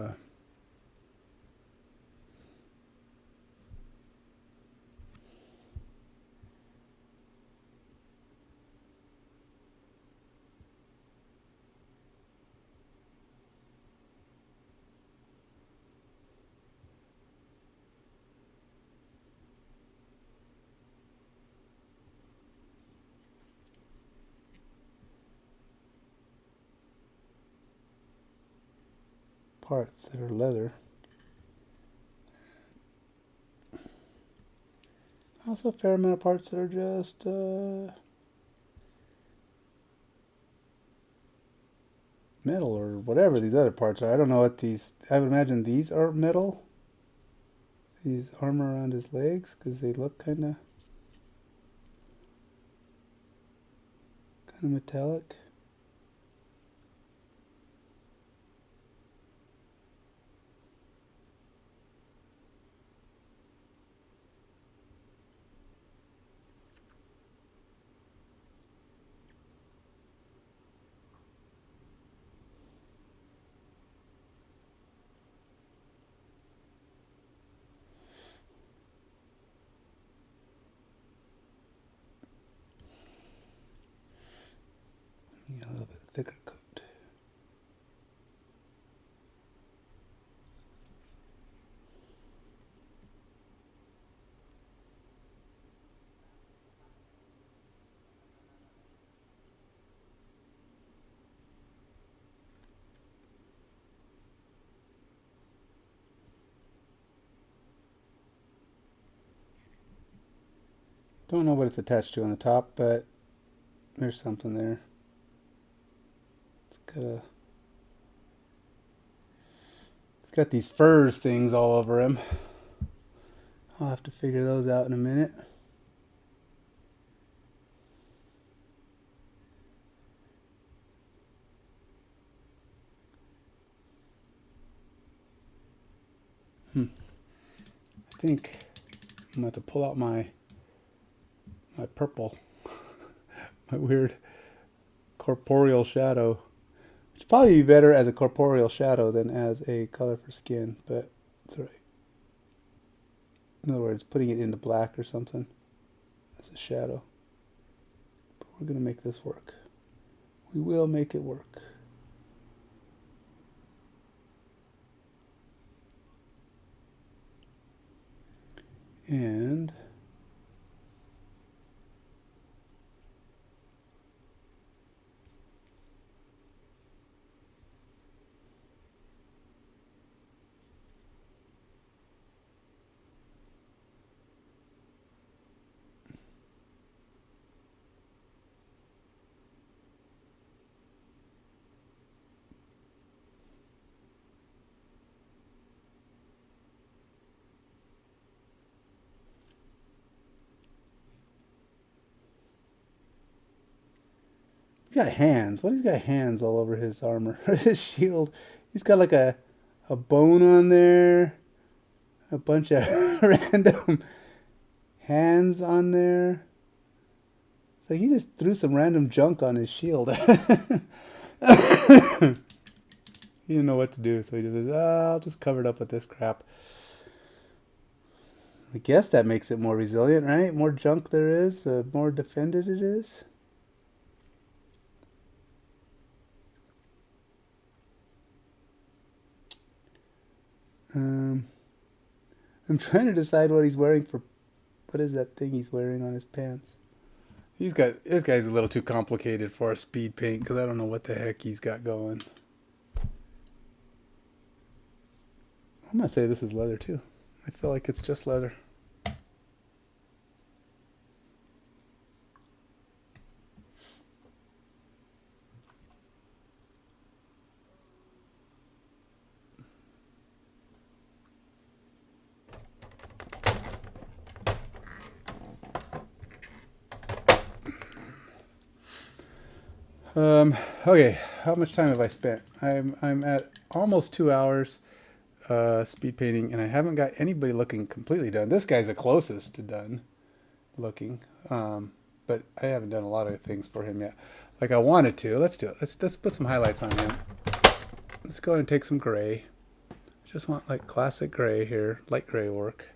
parts that are leather. Also a fair amount of parts that are just metal or whatever these other parts are. I don't know what these. I would imagine these are metal. These armor around his legs because they look kind of. and metallic. Yeah, a little bit thicker coat. Don't know what it's attached to on the top, but there's something there. It's got these furs things all over him. I'll have to figure those out in a minute. I think I'm going to pull out my purple, my weird corporeal shadow. It's probably be better as a corporeal shadow than as a color for skin, but it's alright. In other words, putting it into black or something as a shadow. But we're going to make this work. We will make it work. And he's got hands. What? He's got hands all over his armor, his shield. He's got like a bone on there, a bunch of random hands on there. So he just threw some random junk on his shield. He didn't know what to do, so he just says, I'll just cover it up with this crap. I guess that makes it more resilient, right? More junk there is, the more defended it is. I'm trying to decide what he's wearing for... What is that thing he's wearing on his pants? This guy's a little too complicated for a speed paint because I don't know what the heck he's got going. I'm gonna say this is leather too. I feel like it's just leather. Okay, how much time have I spent? I'm at almost 2 hours speed painting, and I haven't got anybody looking completely done. This guy's the closest to done looking, but I haven't done a lot of things for him yet. Like I wanted to. Let's do it. Let's put some highlights on him. Let's go ahead and take some gray. Just want like classic gray here, light gray work.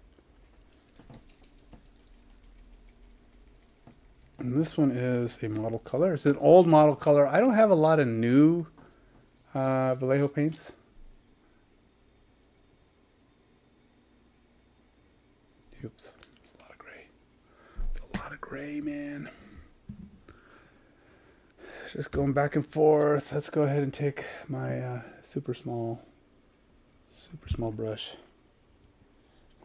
And this one is a model color. It's an old model color. I don't have a lot of new Vallejo paints. Oops, there's a lot of gray. It's a lot of gray, man. Just going back and forth. Let's go ahead and take my super small brush.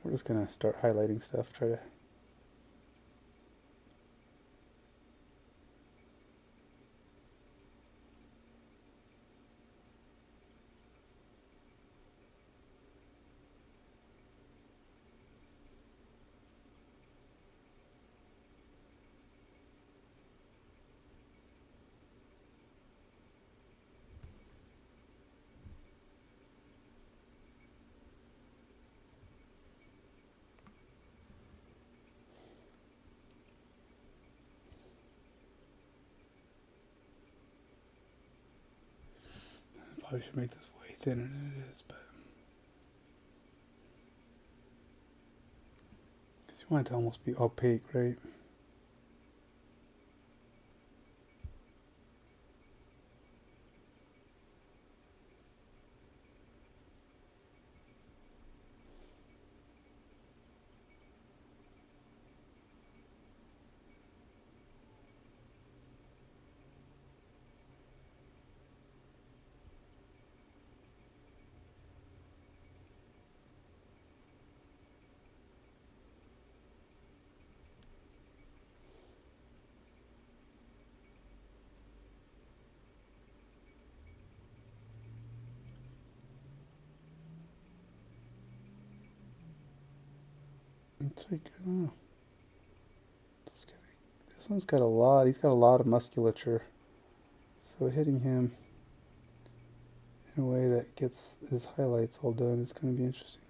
We're just gonna start highlighting stuff. Try to. Probably should make this way thinner than it is, but because you want it to almost be opaque, right? It's like, I don't know. This one's got a lot. He's got a lot of musculature. So hitting him in a way that gets his highlights all done is going to be interesting.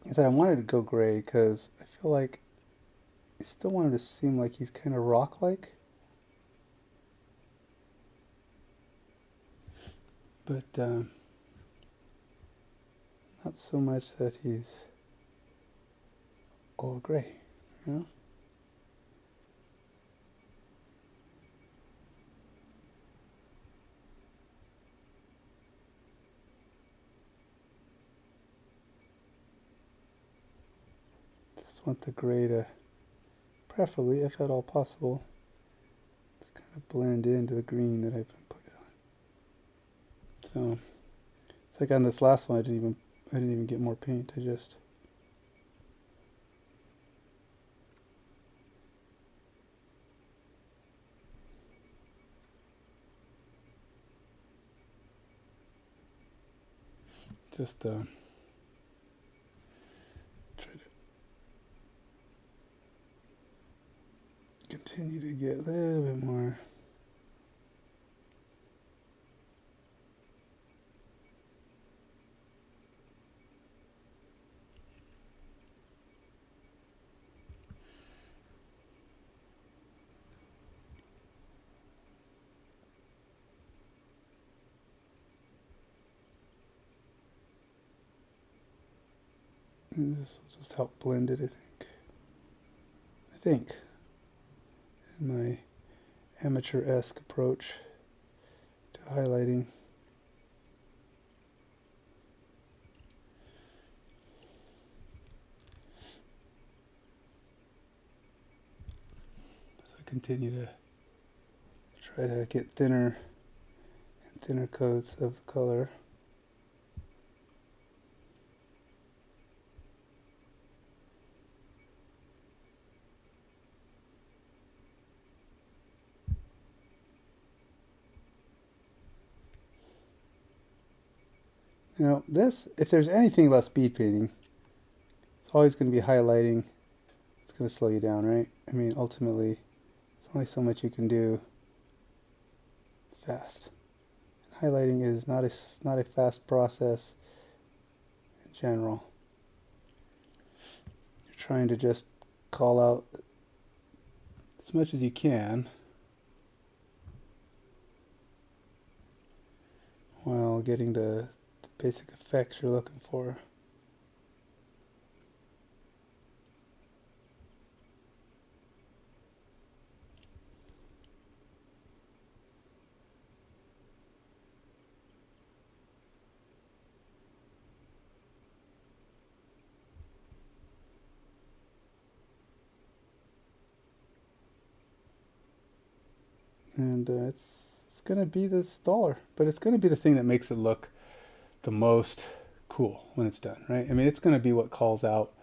I said I wanted to go gray because I feel like I still wanted to seem like he's kind of rock-like. But not so much that he's all gray, you know? Just want the gray to, preferably, if at all possible, just kind of blend into the green that I've been putting on. So it's like on this last one, I didn't even get more paint. I just try to continue to get a little bit more. And this will just help blend it, I think, in my amateur-esque approach to highlighting. So I continue to try to get thinner and thinner coats of the color. You know, this, if there's anything about speed painting, it's always going to be highlighting. It's going to slow you down, right? I mean, ultimately, there's only so much you can do fast. Highlighting is not a fast process in general. You're trying to just call out as much as you can while getting the basic effects you're looking for. And it's going to be the staller, but it's going to be the thing that makes it look the most cool when it's done, right? I mean, it's going to be what calls out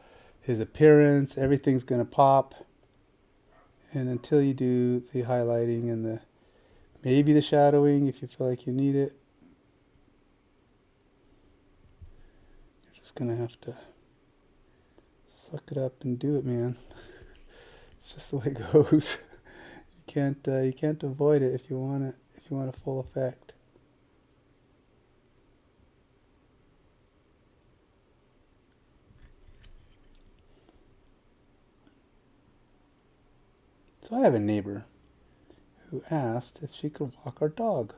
his appearance. Everything's going to pop. And until you do the highlighting and maybe the shadowing if you feel like you need it, gonna have to suck it up and do it, man. It's just the way it goes. You can't avoid it if you want it, if you want a full effect. So I have a neighbor who asked if she could walk our dog.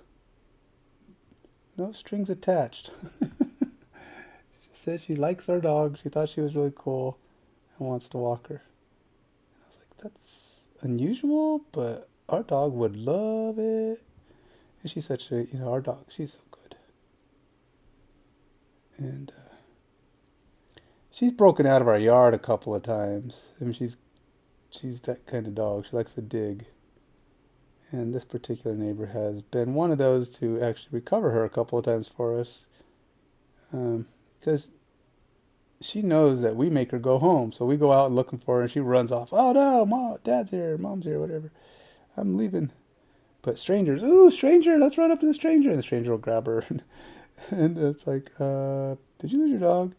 No strings attached. She said she likes our dog. She thought she was really cool and wants to walk her. I was like, that's unusual, but our dog would love it. And she's such a, our dog, she's so good. And she's broken out of our yard a couple of times. I mean, she's that kind of dog. She likes to dig. And this particular neighbor has been one of those to actually recover her a couple of times for us. Because she knows that we make her go home. So we go out looking for her and she runs off. Oh no, Mom, Dad's here, Mom's here, whatever. I'm leaving. But strangers, ooh, stranger, let's run up to the stranger. And the stranger will grab her. And it's like, did you lose your dog?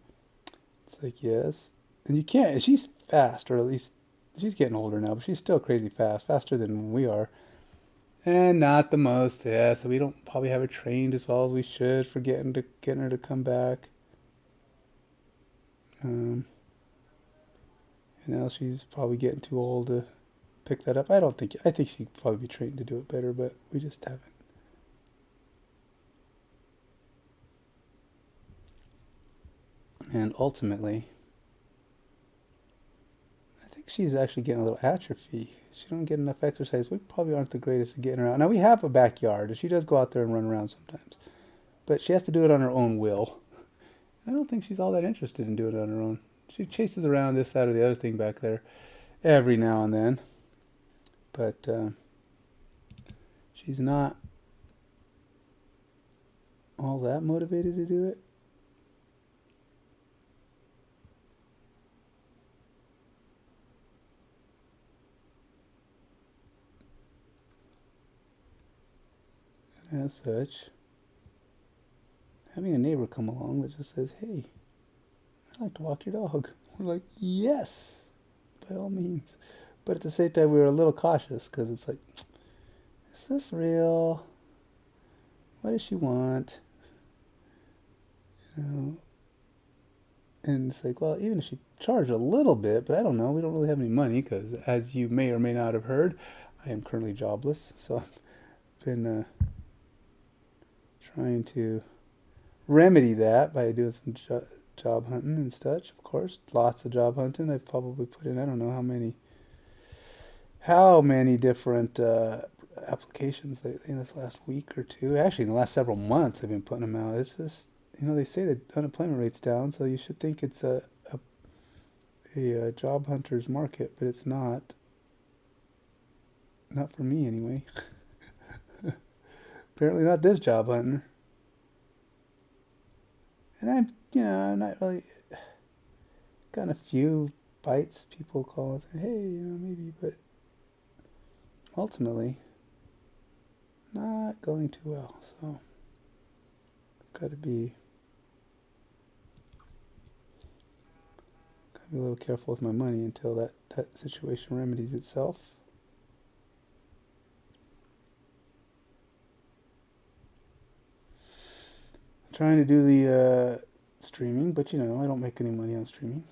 It's like, yes. And you can't, she's fast, or at least she's getting older now, but she's still crazy fast, faster than we are. And not the most, yeah, so we don't probably have her trained as well as we should for getting her to come back. And now she's probably getting too old to pick that up. I think she'd probably be trained to do it better, but we just haven't. And ultimately, I think she's actually getting a little atrophy. She don't get enough exercise. We probably aren't the greatest at getting around. Now we have a backyard, and she does go out there and run around sometimes, but she has to do it on her own will. I don't think she's all that interested in doing it on her own. She chases around this, that, or the other thing back there every now and then, but she's not all that motivated to do it. As such, having a neighbor come along that just says, hey, I'd like to walk your dog. We're like, yes, by all means. But at the same time, we were a little cautious because it's like, is this real? What does she want? And it's like, well, even if she charged a little bit, but I don't know, we don't really have any money because, as you may or may not have heard, I am currently jobless. So I've been trying to remedy that by doing some job hunting and such. Of course, lots of job hunting. I've probably put in, I don't know how many different applications in this last week or two. Actually, in the last several months, I've been putting them out. It's just, they say the unemployment rate's down, so you should think it's a job hunter's market, but it's not. Not for me, anyway. Apparently not this job hunter. And I'm not really got a few bites. People call and say, hey, maybe, but ultimately not going too well. So got to be a little careful with my money until that situation remedies itself. Trying to do the streaming, but I don't make any money on streaming.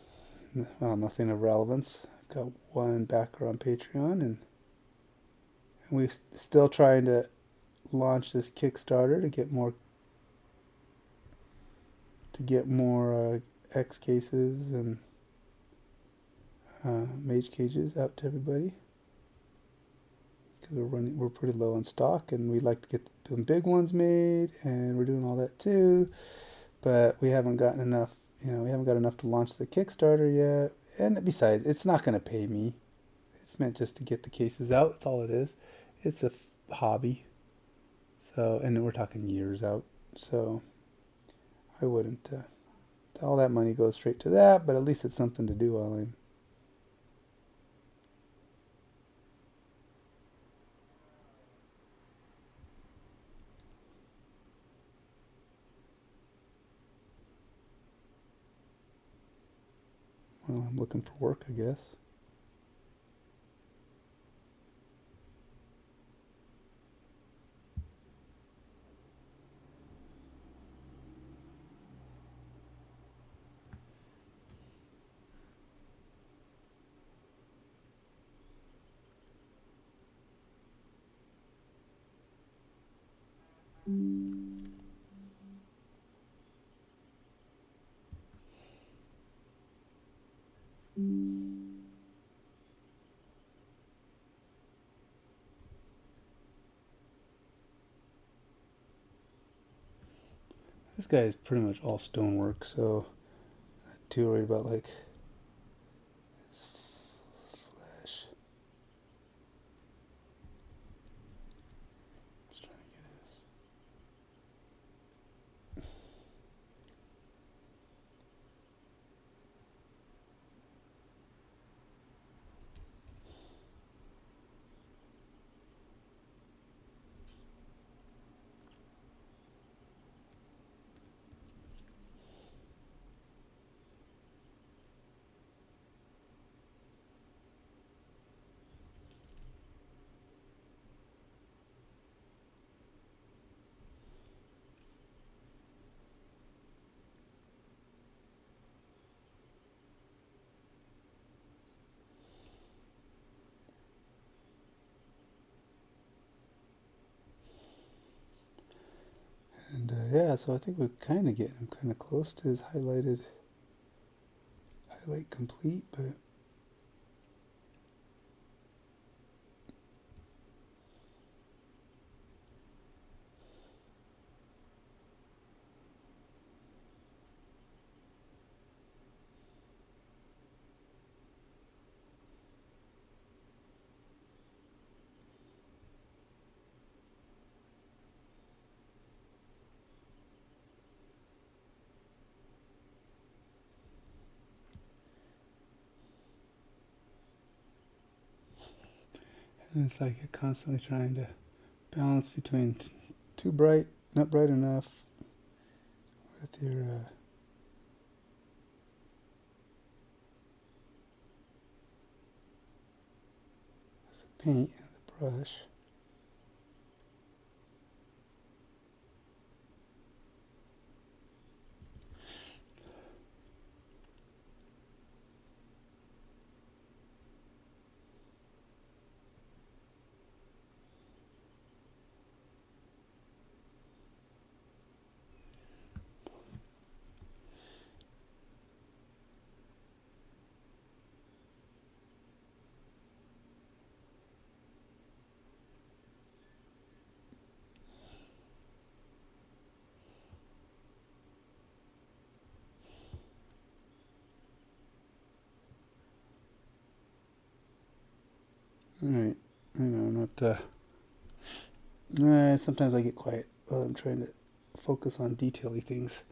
Well, nothing of relevance. I've got one backer on Patreon, and we're still trying to launch this Kickstarter to get more X cases and mage cages out to everybody, because we're pretty low on stock, and we'd like to get them big ones made, and we're doing all that too, but we haven't gotten enough. We haven't got enough to launch the Kickstarter yet, and besides, it's not going to pay me. It's meant just to get the cases out. That's all it is. It's a hobby. So, and we're talking years out. So I wouldn't. All that money goes straight to that, but at least it's something to do while I'm. while I'm looking for work, I guess. This guy is pretty much all stonework, so not too worried about like his flesh. Just trying to get his. And yeah, so I think we're kind of getting him kind of close to his highlight complete, but and it's like you're constantly trying to balance between too bright, not bright enough, with your paint and the brush. All right, I know, I'm not. Sometimes I get quiet while I'm trying to focus on detaily things,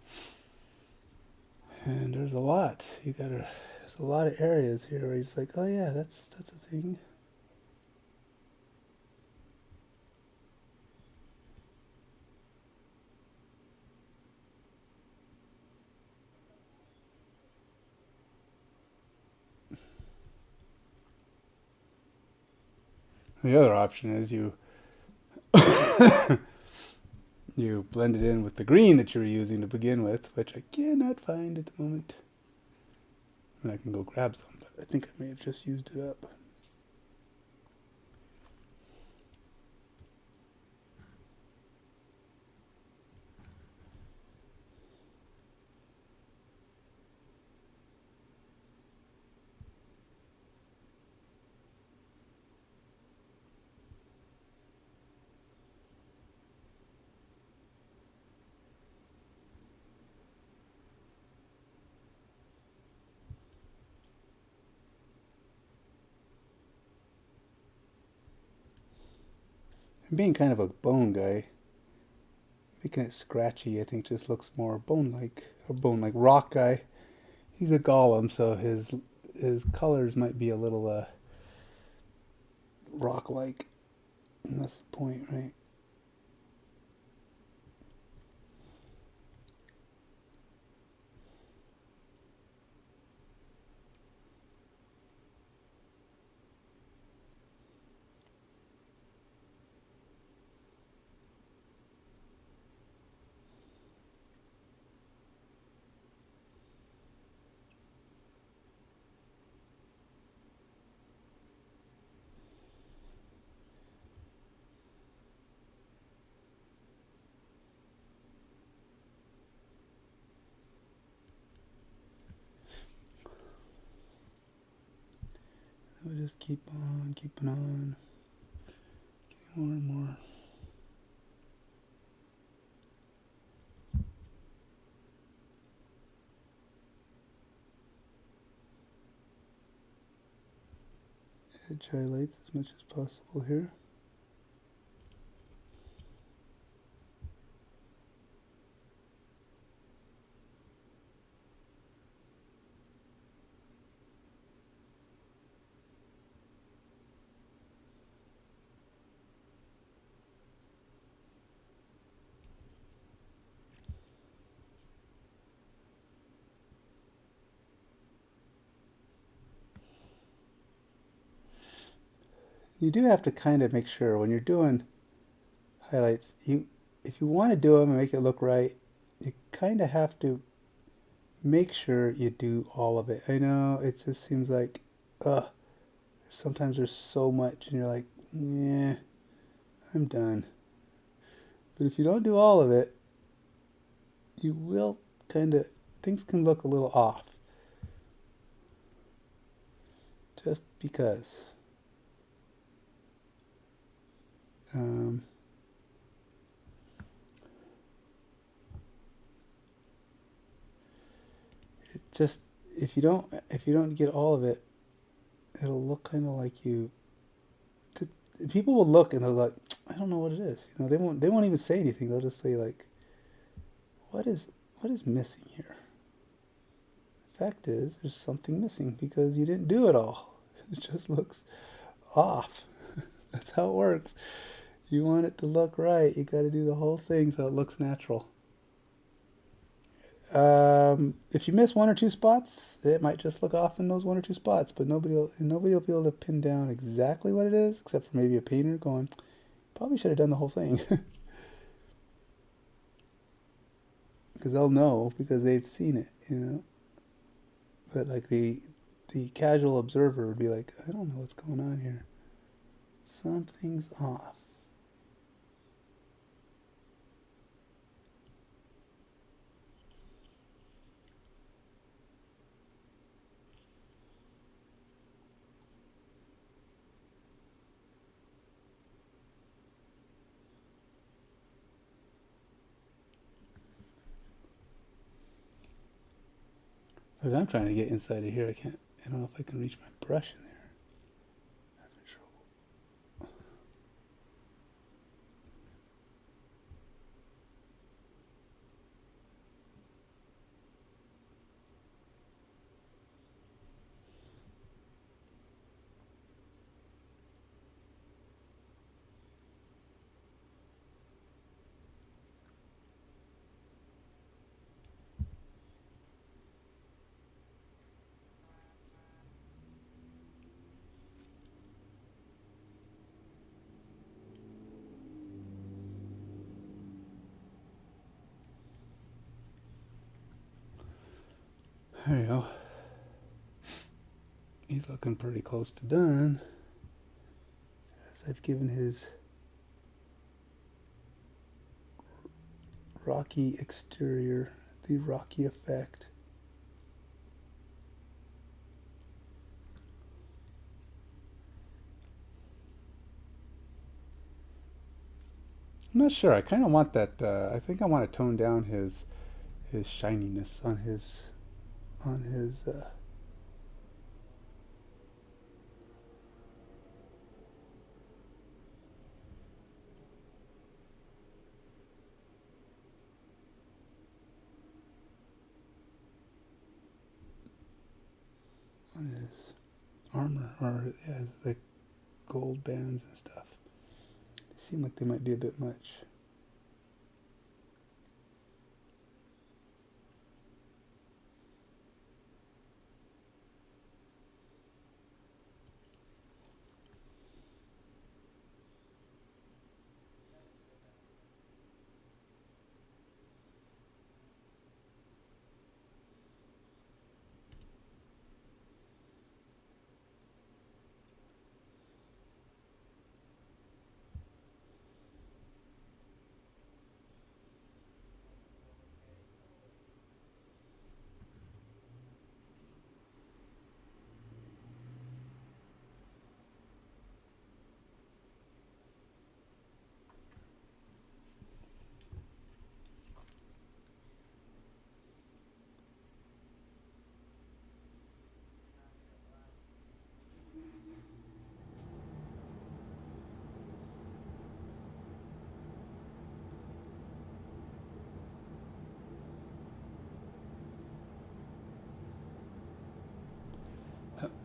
and there's a lot. There's a lot of areas here where you're just like, oh yeah, that's a thing. The other option is you blend it in with the green that you were using to begin with, which I cannot find at the moment. And I can go grab some, but I think I may have just used it up. And being kind of a bone guy, making it scratchy, I think just looks more bone-like, or bone-like rock guy. He's a golem, so his colors might be a little rock-like, and that's the point, right? just keep on keeping on. Getting more and more. Edge highlights as much as possible here. You do have to kind of make sure when you're doing highlights, if you want to do them and make it look right, you kind of have to make sure you do all of it. I know it just seems like, sometimes there's so much and you're like, yeah, I'm done. But if you don't do all of it, you will things can look a little off. Just because. It just, if you don't get all of it, it'll look kind of like people will look and they'll like, I don't know what it is. They won't even say anything. They'll just say like, what is missing here? The fact is, there's something missing because you didn't do it all. It just looks off. That's how it works. You want it to look right, you got to do the whole thing so it looks natural. If you miss one or two spots, it might just look off in those one or two spots, but nobody will be able to pin down exactly what it is, except for maybe a painter going, probably should have done the whole thing. Because they'll know because they've seen it. But like the casual observer would be like, I don't know what's going on here. Something's off. Look, I'm trying to get inside of here. I don't know if I can reach my brush in there. There you go. He's looking pretty close to done. As I've given his rocky exterior the rocky effect. I'm not sure. I kind of want that. I think I want to tone down his shininess on his on his. On his armor, or yeah, the gold bands and stuff. They seem like they might be a bit much.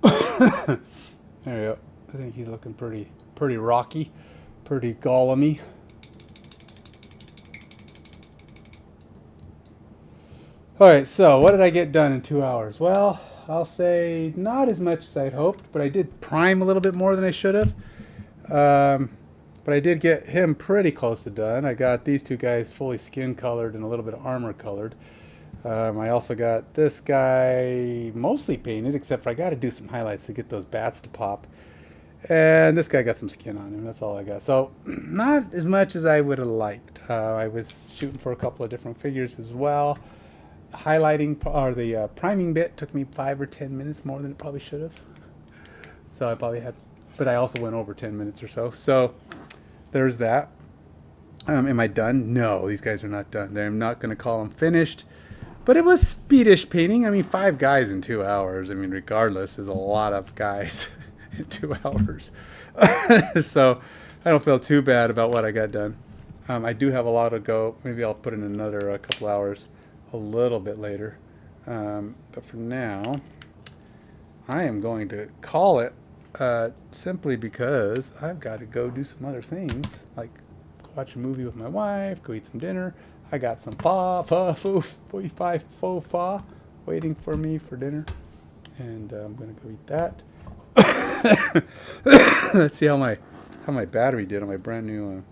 There we go. I think he's looking pretty rocky, pretty Gollum-y. All right, so what did I get done in 2 hours? Well, I'll say not as much as I'd hoped, but I did prime a little bit more than I should have. But I did get him pretty close to done. I got these two guys fully skin colored and a little bit of armor colored. I also got this guy mostly painted, except for I got to do some highlights to get those bats to pop. And this guy got some skin on him. That's all I got. So not as much as I would have liked. I was shooting for a couple of different figures as well. Highlighting or the priming bit took me 5 or 10 minutes more than it probably should have. So I probably had, but I also went over 10 minutes or so. So there's that. Am I done? No, these guys are not done. I'm not going to call them finished. But it was speedish painting. I mean, 5 guys in 2 hours. I mean, regardless, is a lot of guys in 2 hours. So I don't feel too bad about what I got done. I do have a lot to go. Maybe I'll put in another couple hours a little bit later. But for now, I am going to call it simply because I've got to go do some other things, like watch a movie with my wife, go eat some dinner. I got some faux fa waiting for me for dinner, and I'm gonna go eat that. Let's see how my battery did on my brand new.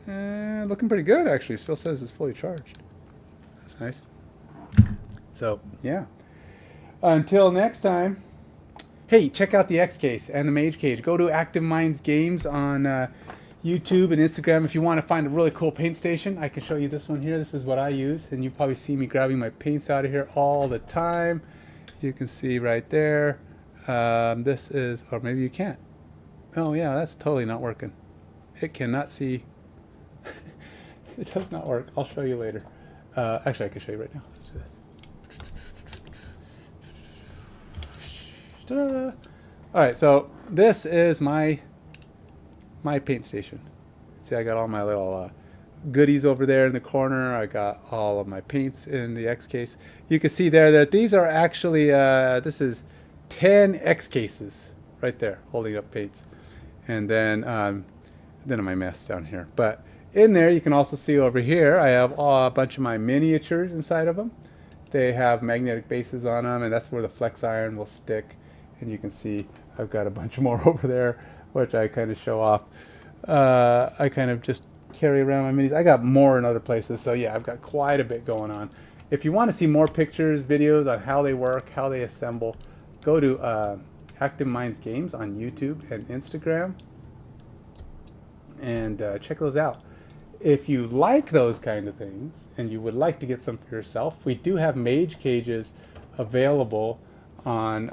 Looking pretty good actually. Still says it's fully charged. That's nice. So yeah. Until next time. Hey, check out the X Case and the Mage Cage. Go to Active Minds Games on YouTube and Instagram if you want to find a really cool paint station. I can show you this one here. This is what I use, and you probably see me grabbing my paints out of here all the time. You can see right there. This is, or maybe you can't. Oh yeah, that's totally not working. It cannot see. It does not work. I'll show you later. Actually, I can show you right now. Let's do this. Ta-da. All right, so this is my paint station. See, I got all my little goodies over there in the corner. I got all of my paints in the X case. You can see there that these are actually this is 10 X cases right there holding up paints, and then my mess down here. But in there, you can also see over here, I have a bunch of my miniatures inside of them. They have magnetic bases on them, and that's where the flex iron will stick. And you can see I've got a bunch more over there, which I kind of show off. I kind of just carry around my minis. I got more in other places, so yeah, I've got quite a bit going on. If you want to see more pictures, videos on how they work, how they assemble, go to Active Minds Games on YouTube and Instagram, and check those out. If you like those kind of things and you would like to get some for yourself, we do have Mage Cages available on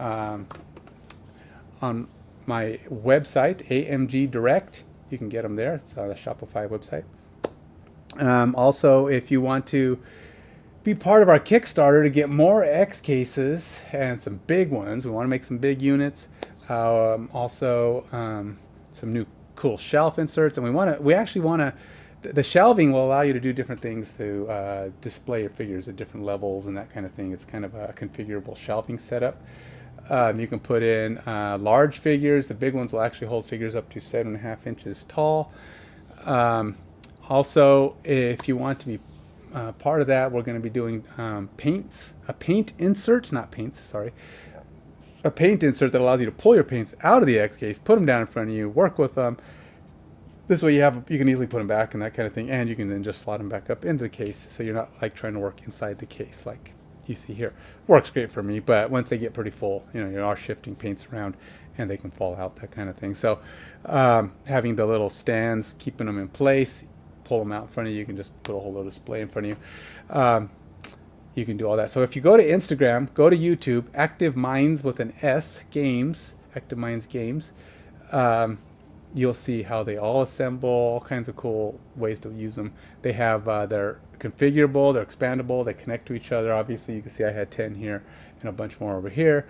my website, AMG Direct. You can get them there. It's on the Shopify website. Also, if you want to be part of our Kickstarter to get more X cases and some big ones, we want to make some big units. Also, some new cool shelf inserts, and we actually want to. The shelving will allow you to do different things to display your figures at different levels and that kind of thing. It's kind of a configurable shelving setup. You can put in large figures. The big ones will actually hold figures up to 7.5 inches tall. Also, if you want to be part of that, we're going to be doing a paint insert that allows you to pull your paints out of the X case, put them down in front of you, work with them. This way you can easily put them back and that kind of thing, and you can then just slot them back up into the case, so you're not like trying to work inside the case like you see here. Works great for me, but once they get pretty full, you are shifting paints around and they can fall out, that kind of thing. So having the little stands, keeping them in place, pull them out in front of you, you can just put a whole little display in front of you. You can do all that. So if you go to Instagram, go to YouTube, Active Minds with an S, Games, Active Minds Games, you'll see how they all assemble, all kinds of cool ways to use them. They have, they're configurable, they're expandable, they connect to each other. Obviously, you can see I had 10 here and a bunch more over here.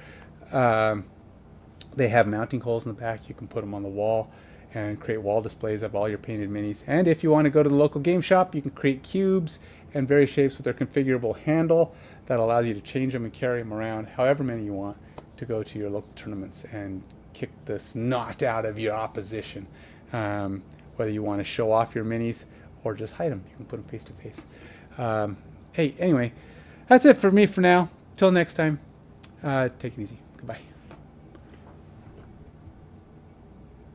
They have mounting holes in the back. You can put them on the wall and create wall displays of all your painted minis. And if you want to go to the local game shop, you can create cubes and various shapes with their configurable handle that allows you to change them and carry them around however many you want to go to your local tournaments and kick the snot out of your opposition. Whether you want to show off your minis or just hide them, you can put them face to face. Hey, anyway, that's it for me for now. Till next time, take it easy. Goodbye.